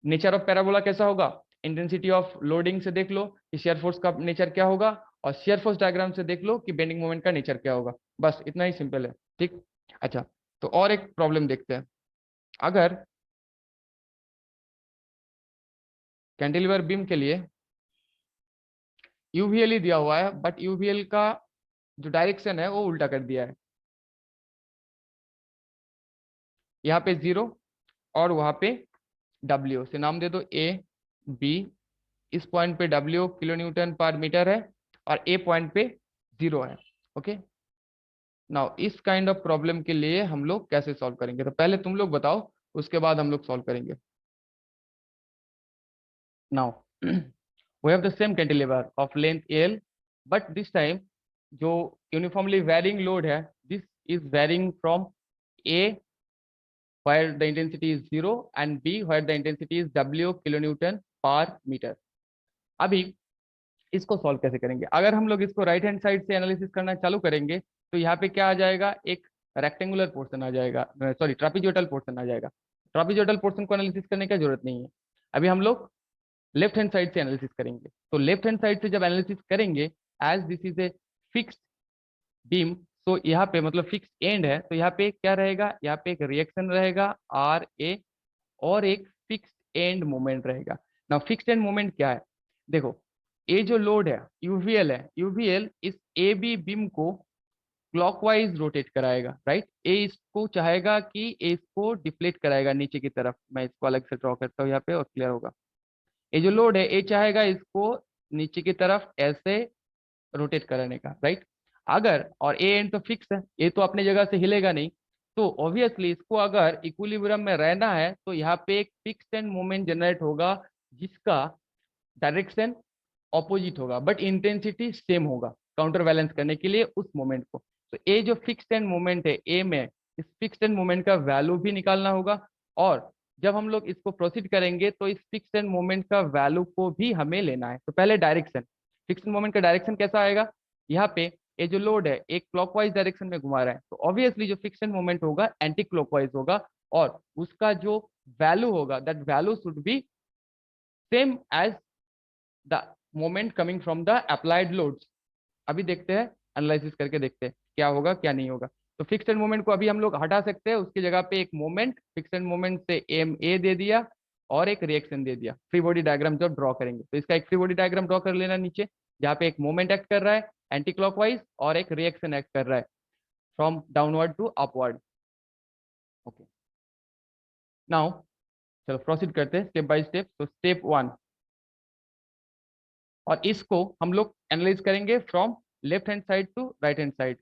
नेचर ऑफ पैराबोला कैसा होगा, इंटेंसिटी ऑफ लोडिंग से देख लो कि शेयर फोर्स का नेचर क्या होगा, और शेयर फोर्स डायग्राम से देख लो कि बेंडिंग मोमेंट का नेचर क्या होगा, बस इतना ही सिंपल है, ठीक। अच्छा, तो और एक प्रॉब्लम देखते हैं, अगर कैंटिलीवर बीम के लिए यूवीएल ही दिया हुआ है, बट यूवीएल का जो डायरेक्शन है वो उल्टा कर दिया है, यहाँ पे 0 और वहां पे W, से नाम दे दो A B, इस पॉइंट पे W किलो न्यूटन पर मीटर है और A पॉइंट पे 0 है। ओके, नाउ इस काइंड ऑफ प्रॉब्लम के लिए हम लोग कैसे सॉल्व करेंगे, तो पहले तुम लोग बताओ, उसके बाद हम लोग सॉल्व करेंगे। Now we have the same cantilever of length L, but this time जो यूनिफॉर्मली वेरिंग लोड है, this is varying from A where the intensity is 0 and B where the intensity is W kilonewton per meter। अभी इसको solve कैसे करेंगे, अगर हम लोग इसको राइट हैंड साइड से एनालिसिस करना चालू करेंगे तो यहाँ पे क्या आ जाएगा, एक रेक्टेंगुलर पोर्शन आ जाएगा, सॉरी ट्रापीजोइडल पोर्शन आ जाएगा, ट्रापीजोइडल पोर्शन को एनालिसिस करने की जरूरत नहीं है। अभी हम लोग लेफ्ट हैंड साइड से एनालिसिस करेंगे, तो लेफ्ट हैंड साइड से जब एनालिसिस करेंगे, as this is a fixed beam, तो यहाँ पे मतलब फिक्स एंड है, तो यहाँ पे क्या रहेगा, यहाँ पे एक रिएक्शन रहेगा RA और एक फिक्स्ड एंड मोमेंट रहेगा। ना फिक्स्ड एंड मोमेंट क्या है, देखो ये जो लोड है यूवीएल है, यूवीएल इस AB बीम को क्लॉकवाइज रोटेट कराएगा, राइट, ए इसको चाहेगा कि ए इसको डिफ्लेक्ट कराएगा नीचे की तरफ, मैं इसको अलग से ड्रॉ करता हूँ यहाँ पे और क्लियर होगा। ये जो लोड है ए चाहेगा इसको नीचे की तरफ ऐसे रोटेट कराने का, राइट, अगर और ए एंड तो फिक्स है, ए तो अपनी जगह से हिलेगा नहीं, तो ऑब्वियसली इसको अगर इक्विलिब्रियम में रहना है तो यहाँ पे एक फिक्स्ड एंड मोमेंट जनरेट होगा जिसका डायरेक्शन ऑपोजिट होगा बट इंटेंसिटी सेम होगा काउंटर बैलेंस करने के लिए उस मोमेंट को। तो ये जो फिक्स्ड एंड मोमेंट है ए में, इस फिक्स्ड एंड मोमेंट का वैल्यू भी निकालना होगा और जब हम लोग इसको प्रोसीड करेंगे तो इस फिक्स्ड एंड मोमेंट का वैल्यू को भी हमें लेना है। तो पहले डायरेक्शन, फिक्स्ड मोमेंट का डायरेक्शन कैसा आएगा, यहाँ पे ये जो लोड है एक क्लॉकवाइज डायरेक्शन में घुमा रहा है तो ऑब्वियसली जो फिक्स्ड एंड मोमेंट होगा एंटी क्लॉकवाइज होगा और उसका जो वैल्यू होगा that value should be same as the moment coming from the applied loads. अभी देखते हैं, एनालिसिस करके देखते हैं क्या होगा क्या नहीं होगा। तो फिक्स्ड एंड मोमेंट को अभी हम लोग हटा सकते हैं, उसकी जगह पे एक मोमेंट फिक्स्ड एंड मोमेंट से एम ए दे दिया और एक रिएक्शन दे दिया। फ्री बॉडी डायग्राम जब ड्रॉ करेंगे तो इसका एक फ्री बॉडी डायग्राम ड्रॉ कर लेना नीचे, जहाँ पे एक मोमेंट एक्ट कर रहा है एंटी क्लॉकवाइज और एक रिएक्शन एक्ट कर रहा है from downward to upward. Okay, now चलो प्रोसीड करते हैं स्टेप बाय स्टेप। तो स्टेप 1, और इसको हम लोग एनालाइज करेंगे from left hand side to right hand side.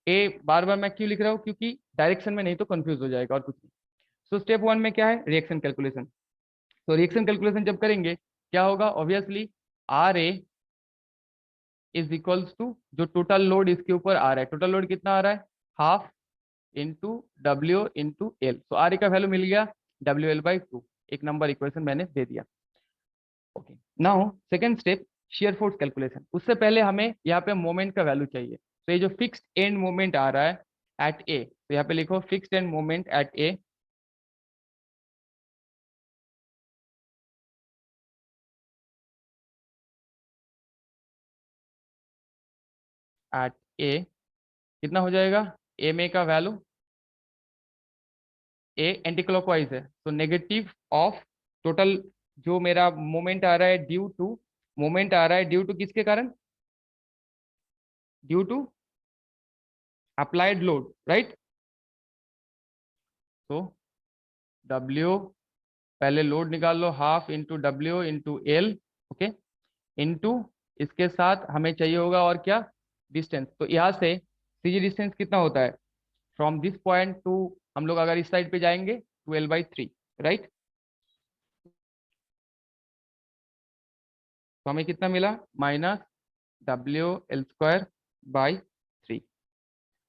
ए बार बार मैं क्यों लिख रहा हूँ, क्योंकि डायरेक्शन में नहीं तो कंफ्यूज हो जाएगा और कुछ नहीं। सो स्टेप 1 में क्या है, रिएक्शन कैलकुलेशन। तो रिएक्शन कैलकुलेशन जब करेंगे क्या होगा, obviously R A is equals to जो टोटल लोड इसके ऊपर आ रहा है, टोटल लोड कितना आ रहा है, half into W into L. तो आर ए का वैल्यू मिल गया डब्ल्यू एल बाई 2, एक नंबर इक्वेशन मैंने दे दिया। Okay, now second step shear force calculation. उससे पहले हमें यहाँ पे मोमेंट का वैल्यू चाहिए। तो ये जो फिक्स्ड एंड मोमेंट आ रहा है एट ए, तो यहाँ पे लिखो fixed end moment at A at A कितना हो जाएगा, ए में का वैल्यू, ए एंटी क्लॉकवाइज है तो नेगेटिव ऑफ टोटल जो मेरा मोमेंट आ रहा है ड्यू टू, मोमेंट आ रहा है ड्यू टू किसके कारण, due to applied load, right. तो डब्ल्यू, पहले लोड निकाल लो, half into W into L, okay, into इसके साथ हमें चाहिए होगा और क्या, डिस्टेंस। तो यहाँ से सीजी डिस्टेंस कितना होता है फ्रॉम दिस पॉइंट टू, हम लोग अगर इस साइड पे जाएंगे 12/3, राइट। तो हमें कितना मिला, माइनस WL² बाई 3।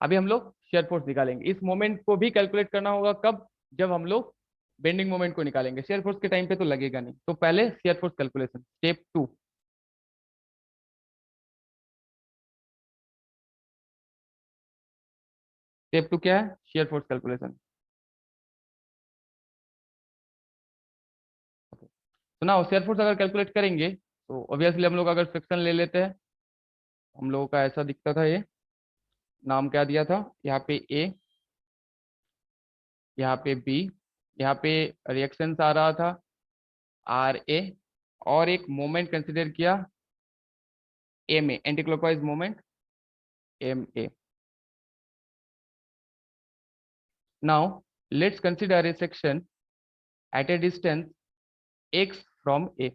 अभी हम लोग शेयर फोर्स निकालेंगे। इस मोमेंट को भी कैलकुलेट करना होगा कब, जब हम लोग बेंडिंग मोमेंट को निकालेंगे। शेयर फोर्स के टाइम पे तो लगेगा नहीं। तो पहले share force calculation step 2। Step 2 क्या है, शेयर फोर्स कैलकुलेशन। तो ना शेयर फोर्स अगर कैलकुलेट करेंगे तो ऑब्वियसली हम लोग अगर फ्रिक्शन ले लेते हैं, हम लोगों का ऐसा दिखता था, ये नाम क्या दिया था, यहाँ पे ए, यहाँ पे बी, यहाँ पे रिएक्शन आ रहा था आर ए, और एक मोमेंट कंसिडर किया M A, anti clockwise moment M A. Now let's consider a section at a distance x from A.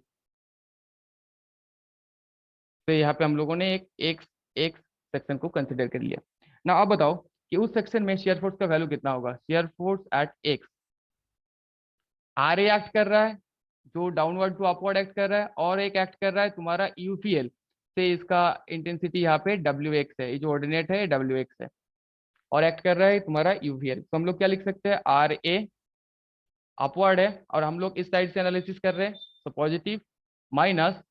तो यहाँ पे हम लोगों ने एक x सेक्शन को कंसिडर कर लिया ना। अब बताओ कि उस सेक्शन में शेयर फोर्स का वैल्यू कितना होगा। Shear force at x, R A act कर रहा है जो डाउनवर्ड टू अपवर्ड एक्ट कर रहा है, और एक एक्ट कर रहा है तुम्हारा यूपीएल से, इसका इंटेंसिटी यहाँ पे डब्ल्यू एक्स है, ये जो ऑर्डिनेट है डब्ल्यू एक्स है, और एक्ट कर रहा है तुम्हारा यूवीएल। तो हम लोग क्या लिख सकते हैं, आर ए अपवर्ड है और हम लोग इस साइड से एनालिसिस कर रहे हैं, तो पॉजिटिव, माइनस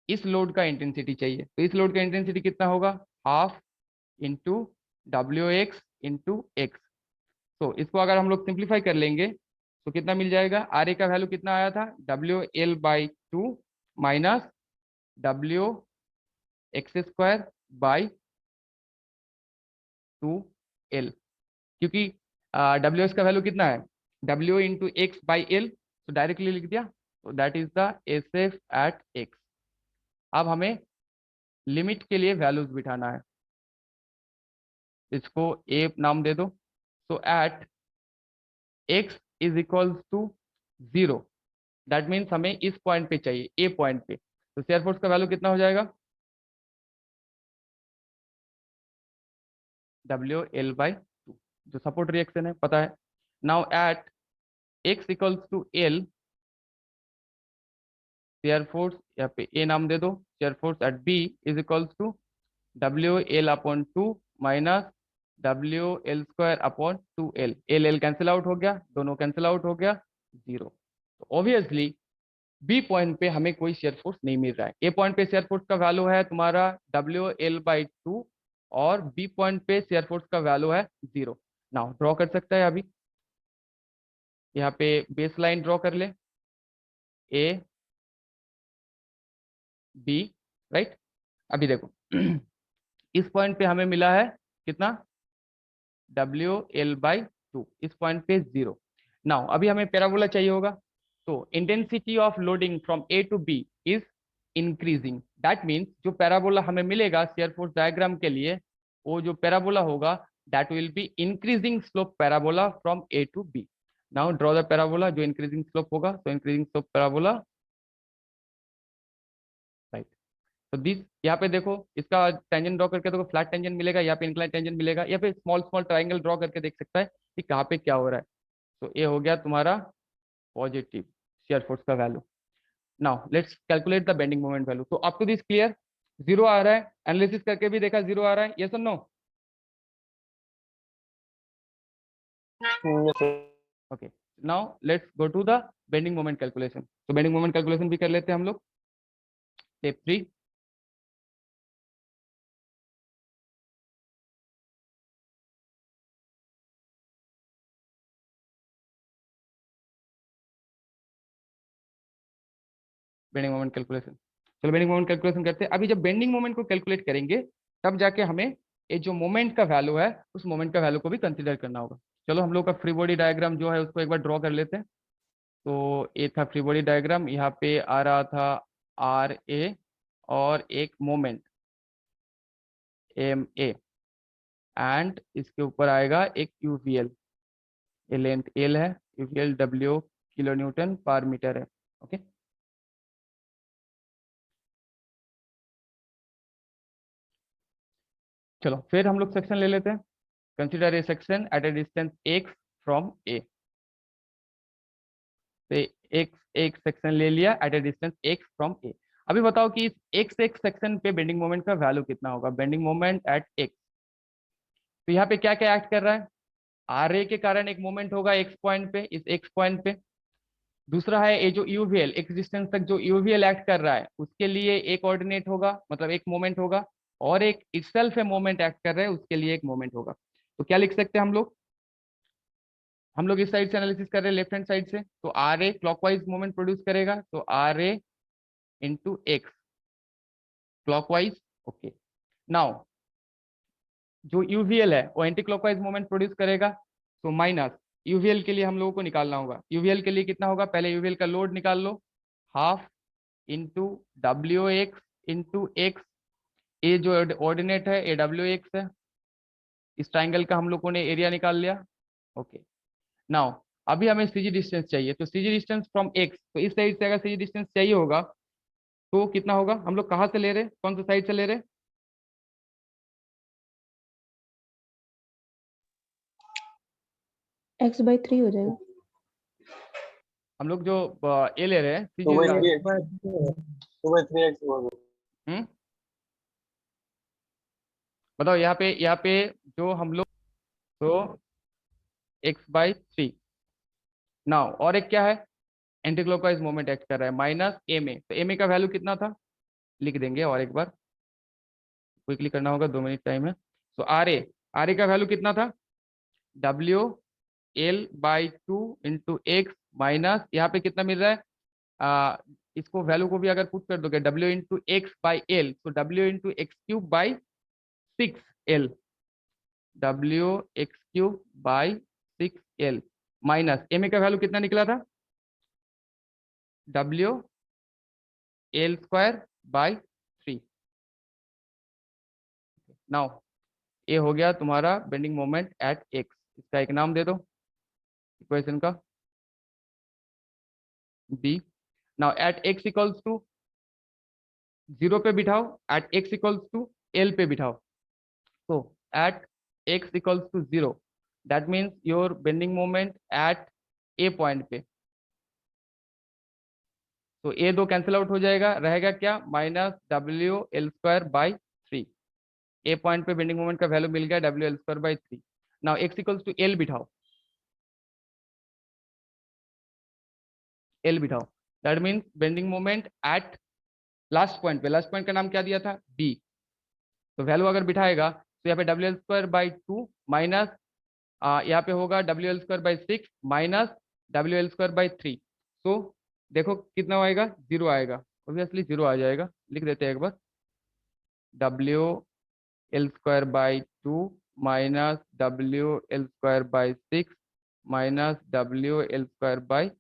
इस लोड का इंटेंसिटी चाहिए। तो इस लोड का इंटेंसिटी कितना होगा, half into W x into x. तो इसको अगर हम लोग सिंप्लीफाई कर लेंगे तो कितना मिल जाएगा, आर ए का वैल्यू कितना आया था, WL/2 minus WX² by 2L। क्योंकि डब्ल्यू एस का वैल्यू कितना है, W into x by L, तो डायरेक्टली लिख दिया। तो that is the S F at x. अब हमें लिमिट के लिए वैल्यूज बिठाना है, इसको ए नाम दे दो। So at x is equals to 0, that means हमें इस पॉइंट पे चाहिए, ए पॉइंट पे। तो शेयर फोर्स का वैल्यू कितना हो जाएगा, WL/2, जो सपोर्ट रिएक्शन है पता है। Now at x equals to L, shear force यहाँ पे ए नाम दे दो, shear force at B is equals to WL/2 minus WL² / 2L। L L cancel out हो गया, दोनों कैंसिल आउट हो गया, 0। तो ऑब्वियसली बी पॉइंट पे हमें कोई शेयर फोर्स नहीं मिल रहा है। ए पॉइंट पे शेयर फोर्स का वैल्यू है तुम्हारा WL/2 और बी पॉइंट पे शेयर फोर्स का वैल्यू है 0। नाउ ड्रॉ कर सकता है अभी, यहाँ पे बेस लाइन ड्रॉ कर ले, ए बी, राइट। अभी देखो इस पॉइंट पे हमें मिला है कितना, WL/2, इस पॉइंट पे 0। नाउ अभी हमें पैराबोला चाहिए होगा, तो intensity of loading from A to B is increasing. That means जो पैराबोला हमें मिलेगा शेयर फोर्स डायग्राम के लिए, वो जो पैराबोला होगा that will be increasing slope parabola from A to B. Now draw the parabola जो इंक्रीजिंग स्लोप होगा, तो इंक्रीजिंग स्लोप पैराबोला, राइट। तो दिस, यहाँ पे देखो इसका टेंजेंट ड्रॉ करके देखो, फ्लैट टेंजेंट मिलेगा, यहाँ पे इंक्लाइन टेंजेंट मिलेगा, यहाँ पे स्मॉल स्मॉल ट्राइंगल ड्रॉ करके देख सकता है कि कहाँ पे क्या हो रहा है। तो ये हो गया तुम्हारा पॉजिटिव शेयर फोर्स का value. Now let's calculate the bending moment value. तो आपको दिस क्लियर, 0 आ रहा है, एनालिसिस करके भी देखा 0 आ रहा है, यस और no? Okay, now let's go to the bending moment calculation. तो बेंडिंग मोमेंट कैलकुलेशन भी कर लेते हैं हम लोग। Step 3, bending moment calculation. चलो बेंडिंग मोमेंट कैलकुलेशन करते हैं। अभी जब बेंडिंग मोमेंट को कैलकुलेट करेंगे तब जाके हमें ये जो मोमेंट का वैल्यू है उस मोमेंट का वैल्यू को भी कंसीडर करना होगा। चलो हम लोग का फ्री बॉडी डायग्राम जो है उसको एक बार ड्रॉ कर लेते हैं। तो ये था फ्री बॉडी डायग्राम, यहाँ पे आ रहा था RA और एक मोमेंट MA, एंड इसके ऊपर आएगा एक UVL, ये लेंथ L है, UVL W किलो न्यूटन पर मीटर है। ओके, चलो फिर हम लोग सेक्शन ले लेते हैं। Consider a section at a distance x from A। तो एक सेक्शन ले लिया at a distance x from A। अभी बताओ कि इस एक सेक्शन पे बेंडिंग मोमेंट का वैल्यू कितना होगा, बेंडिंग मोमेंट एट x। तो यहाँ पे क्या क्या एक्ट कर रहा है, RA के कारण एक मोमेंट होगा x पॉइंट पे, इस x पॉइंट पे। दूसरा है ये जो UVL, एक डिस्टेंस तक जो UVL एक्ट कर रहा है उसके लिए एक ऑर्डिनेट होगा, मतलब एक मोमेंट होगा, और एक इटसेल्फ है मोमेंट एक्ट कर रहा है उसके लिए एक मोमेंट होगा। तो क्या लिख सकते हैं हम लोग इस साइड से एनालिसिस कर रहे हैं, लेफ्ट हैंड साइड से। तो RA क्लॉकवाइज मोमेंट प्रोड्यूस करेगा, तो RA into x clockwise. Okay, now जो UVL है वो एंटी क्लॉकवाइज मोमेंट प्रोड्यूस करेगा, तो माइनस UVL के लिए हम लोगों को निकालना होगा। UVL के लिए कितना होगा, पहले UVL का लोड निकाल लो, half into WX into X. ये जो ऑर्डिनेट है ये WX है, इस ट्राइंगल का हम लोगों ने एरिया निकाल लिया। ओके, नाउ अभी हमें CG डिस्टेंस चाहिए, तो CG डिस्टेंस फ्रॉम X, तो इस साइड से अगर CG डिस्टेंस चाहिए होगा तो कितना होगा, हम लोग कहाँ से ले रहे, कौन सा साइड से ले रहे? x/3 हो जाएगा। हम लोग जो ये ले रहे हैं CG, 2/3x बताओ यहाँ पे जो हम लोग, तो x/3। नाउ और एक क्या है, एंटी क्लॉकवाइज मोमेंट एक्ट कर रहा है, माइनस MA। तो MA का वैल्यू कितना था, लिख देंगे और एक बार, क्विकली करना होगा, 2 मिनट टाइम है। तो RA का वैल्यू कितना था, WL/2 इंटू एक्स, माइनस यहाँ पे कितना मिल रहा है, इसको वैल्यू को भी अगर पुट कर दोगे W इंटू x/L, तो W x³ / 6L, WX³ / 6L, minus MA का वैल्यू कितना निकला था, WL²/3। नाउ ये हो गया तुम्हारा बेंडिंग मोमेंट एट x। इसका एक नाम दे दो इक्वेशन का, B। Now at x equals to 0 पे बिठाओ, at x equals to l पे बिठाओ. So at x equals to 0, that means your bending moment at a point पे. तो a दो कैंसिल आउट हो जाएगा, रहेगा क्या, minus W L square by 3. A point पे बेंडिंग मोमेंट का वैल्यू मिल गया W L square by 3. Now x equals to L बिठाओ, एल बिठाओ, that means bending moment at last point पे. लास्ट पॉइंट का नाम क्या दिया था, b. तो वैल्यू अगर बिठाएगा तो यहाँ पे W L square by 2 minus यहाँ पे होगा W L square by 6 minus W L square by 3. तो देखो कितना आएगा, 0 आएगा. ऑब्वियसली 0 आ जाएगा, लिख देते हैं एक बार, W L square by 2 minus W L square by 6 minus W L square by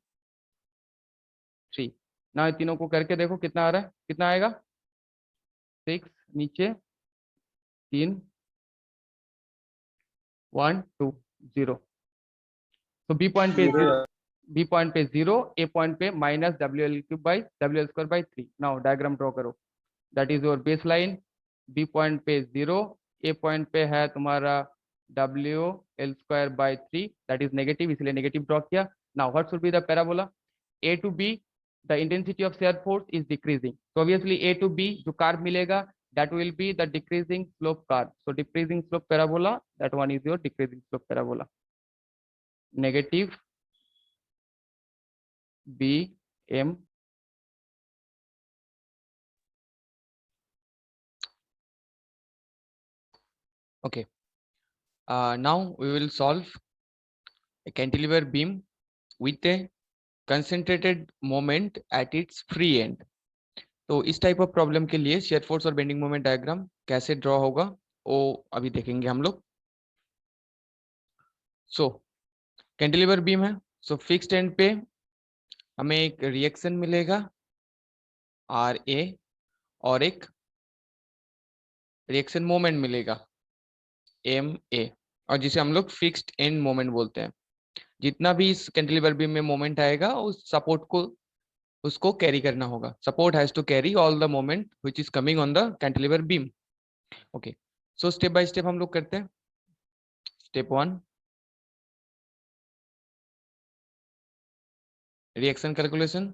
3. ना तीनों को करके देखो कितना आ रहा है, कितना आएगा, 6 नीचे 3 1 2 0. तो बी पॉइंट पे 0, बी पॉइंट पे 0, ए पॉइंट पे minus W L cube by W L square by 3. Now diagram draw करो, that is your base line. B point पे 0, ए पॉइंट पे है तुम्हारा W L square by 3, that is negative, इसलिए negative draw किया. Now what should be the parabola, A to B the intensity of shear force is decreasing. तो obviously A to B जो curve मिलेगा that will be the decreasing slope curve. So decreasing slope parabola, that one is your decreasing slope parabola. Negative b m. Okay, now we will solve a cantilever beam with a concentrated moment at its free end. तो इस type of problem के लिए share force और bending moment diagram कैसे draw होगा वो अभी देखेंगे हम लोग. सो कैंटिलीवर बीम है, सो फिक्स्ड एंड पे हमें एक रिएक्शन मिलेगा आर ए और एक रिएक्शन मोमेंट मिलेगा एम ए, और जिसे हम लोग फिक्स्ड एंड मोमेंट बोलते हैं. जितना भी इस कैंटिलीवर बीम में मोमेंट आएगा उस सपोर्ट को उसको कैरी करना होगा. Support has to carry all the moment which is coming on the cantilever beam. Okay, so step by step हम लोग करते हैं. Step 1, reaction calculation.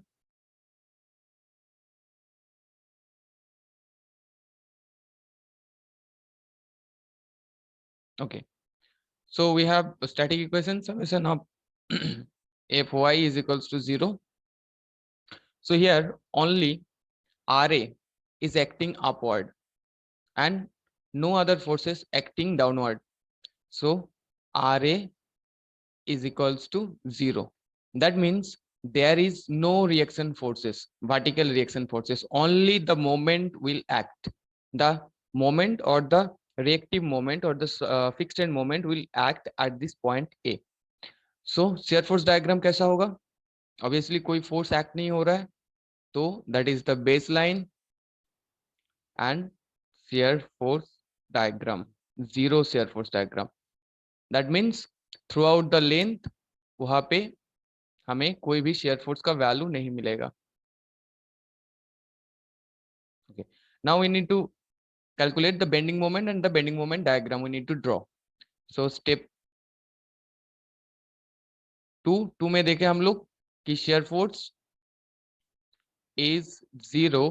Okay, so we have a static equation, summation of Fy is equals to 0. So here only Ra is acting upward and no other forces acting downward. So Ra is equals to 0. That means there is no reaction forces, vertical reaction forces. Only the moment will act. The moment or the reactive moment or the fixed end moment will act at this point A. So shear force diagram कैसा होगा, obviously कोई force act नहीं हो रहा है, तो that is the baseline and shear force diagram, zero shear force diagram. That means throughout the length वहां पे हमें कोई भी shear force का value नहीं मिलेगा. Okay, now we need to calculate the bending moment and the bending moment diagram we need to draw. So step 2 में देखें हम लोग कि shear force is 0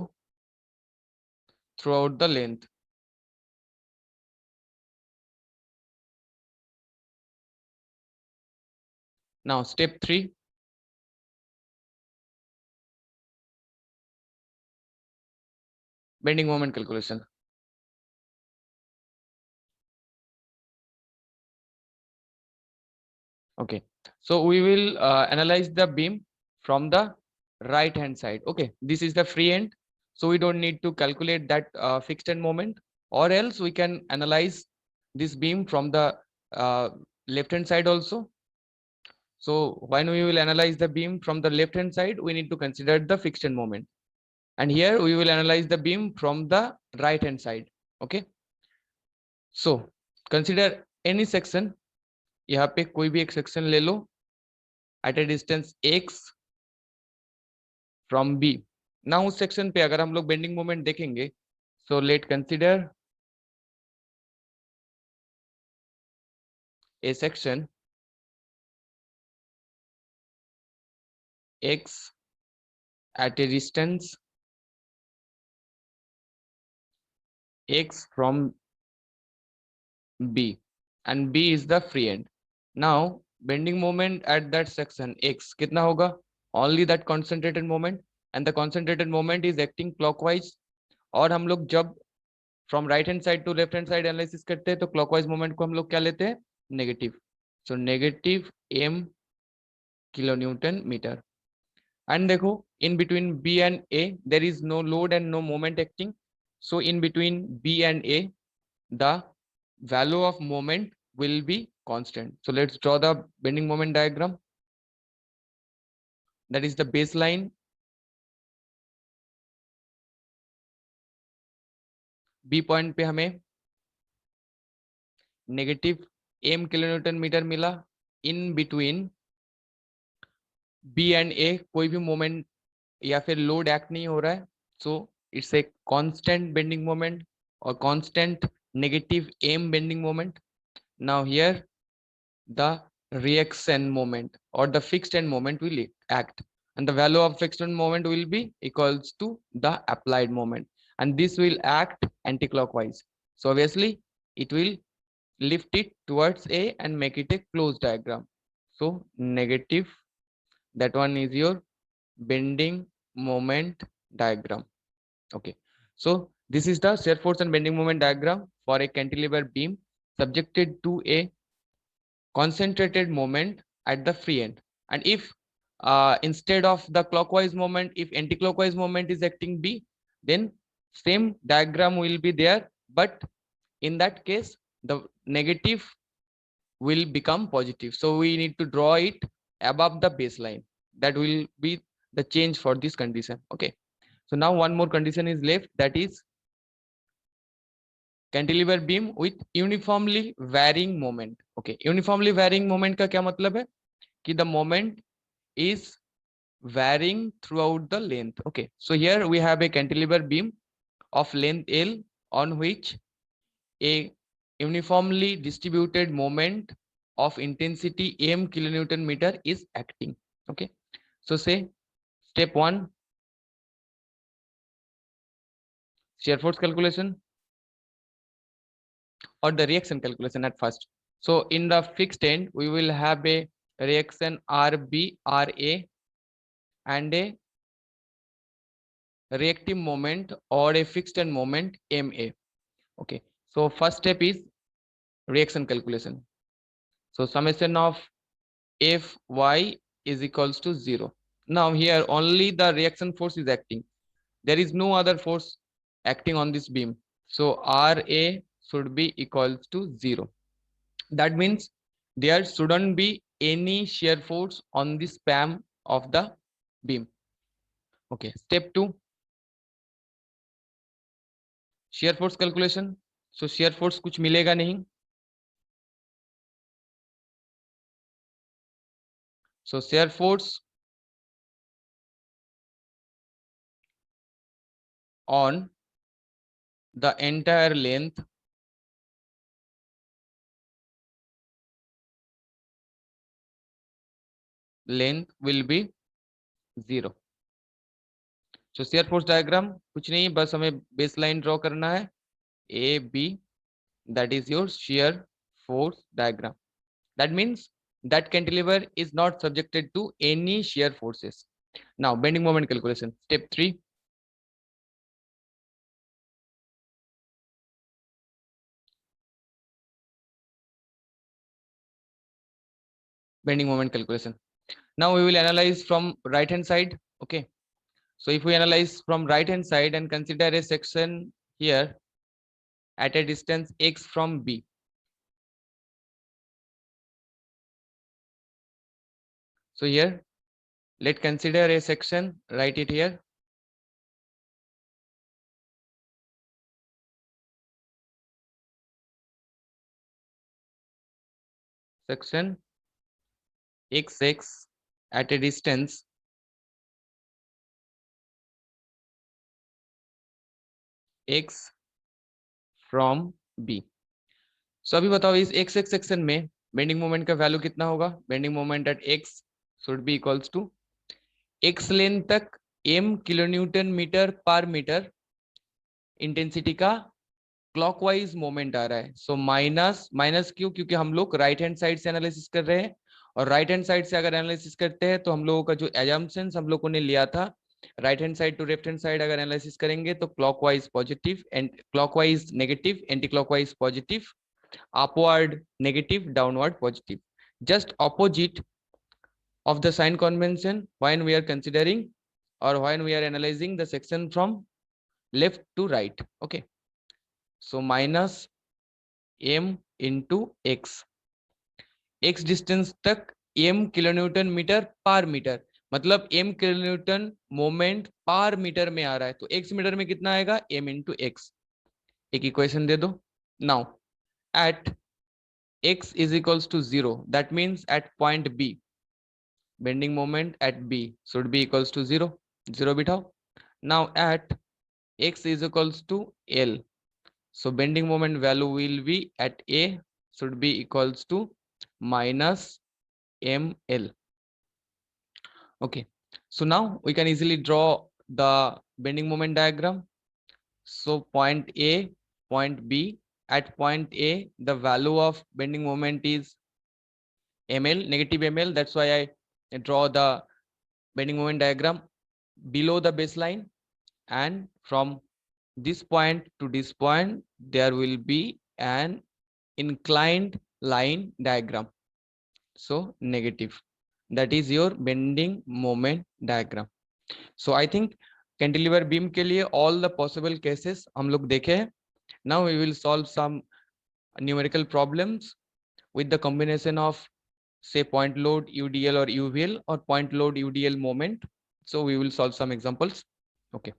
throughout the length. Now step 3, bending moment calculation. Okay, so we will analyze the beam from the right hand side. Okay, this is the free end, so we don't need to calculate that fixed end moment, or else we can analyze this beam from the left hand side also. So when we will analyze the beam from the left hand side, we need to consider the fixed end moment, and here we will analyze the beam from the right hand side. Okay, so consider any section. यहाँ पे कोई भी एक section ले लो at a distance x from B. ना उस section पे अगर हम लोग बेंडिंग मोमेंट देखेंगे, so let consider a section x at a distance x from b, and b is the free end. Now bending moment at that section x कितना होगा? Only that concentrated moment, and the concentrated moment is acting clockwise. और हम लोग जब from right hand side to left hand side analysis करते हैं तो clockwise moment को हम लोग क्या लेते हैं? Negative. So negative m kilo newton metre. And देखो, in between b and a there is no load and no moment acting, so in between b and a the value of moment will be constant. So let's draw the bending moment diagram. That is the baseline, b point पे हमें negative m kilo newton metre मिला। In between b and a कोई भी moment या फिर load act नहीं हो रहा है, so it's a constant bending moment और constant negative m bending moment. Now here the reaction moment or the fixed end moment will act, and the value of fixed end moment will be equals to the applied moment, and this will act anti-clockwise. So obviously it will lift it towards a and make it a closed diagram. So negative, that one is your bending moment diagram. Okay, so this is the shear force and bending moment diagram for a cantilever beam subjected to a concentrated moment at the free end. And if instead of the clockwise moment, if anti-clockwise moment is acting b, then same diagram will be there, but in that case the negative will become positive, so we need to draw it above the baseline. That will be the change for this condition. Okay, so now one more condition is left, that is cantilever beam width uniformly varying moment. Okay, uniformly varying moment का क्या मतलब है? कि the moment is varying throughout the length. Okay, so here we have a cantilever beam of length L on which a uniformly distributed moment of intensity m kilonewton meter is acting. Okay, so say step 1, shear force calculation or the reaction calculation at first. So in the fixed end we will have a reaction RB RA and a reactive moment or a fixed end moment MA. Okay, so first step is reaction calculation. So summation of Fy is equals to 0. Now here only the reaction force is acting. There is no other force acting on this beam. So Ra should be equals to 0. That means there shouldn't be any shear force on the span of the beam. Okay, step 2, shear force calculation. So shear force कुछ मिलेगा नहीं. So shear force on the entire length will be 0. So shear force diagram कुछ नहीं, बस हमें baseline draw करना है A B, that is your shear force diagram. That means that cantilever is not subjected to any shear forces. Now bending moment calculation, step 3. Bending moment calculation. Now we will analyze from right hand side. Okay, so if we analyze from right hand side and consider a section here at a distance x from B. So here let's consider a section, write it here. Section xx at a distance x from b। सो अभी बताओ इस x x section में bending moment का value कितना होगा? Bending moment at x should be equals to x length तक m kilonewton metre पर metre intensity का क्लॉकवाइज मोमेंट आ रहा है। सो माइनस माइनस क्यों? क्योंकि हम लोग राइट हैंड साइड से एनालिसिस कर रहे हैं, और राइट हैंड साइड से अगर एनालिसिस करते हैं तो हम लोगों का जो एजम्पशंस हम लोगों ने लिया था, right hand side to left hand side अगर एनालिसिस करेंगे तो clockwise positive and clockwise negative, anti clockwise positive, upward negative, downward positive, just opposite of the sign convention when we are considering or when we are analyzing the section from left to right. Okay, so minus m into x, x distance तक m kilonewton metre पर metre, मतलब m kilonewton moment पर metre में आ रहा है, तो x metre में कितना आएगा? m into x। एक इक्वेशन दे दो। Now at x is equals to 0, that means at point b bending moment at b should be equals to 0, 0 बिठाओ। now at x is equals to l, so bending moment value will be at a should be equals to minus ml। okay, so now we can easily draw the bending moment diagram। so point a, point b, at point a the value of bending moment is ml, negative ml, that's why I draw the bending moment diagram below the baseline, and from this point to this point there will be an inclined line diagram, so negative, that is your bending moment diagram। so I think cantilever beam के लिए all the possible cases हम लोग देखे हैं। now we will solve some numerical problems with the combination of say point load UDL or UVL or point load UDL moment, so we will solve some examples। okay,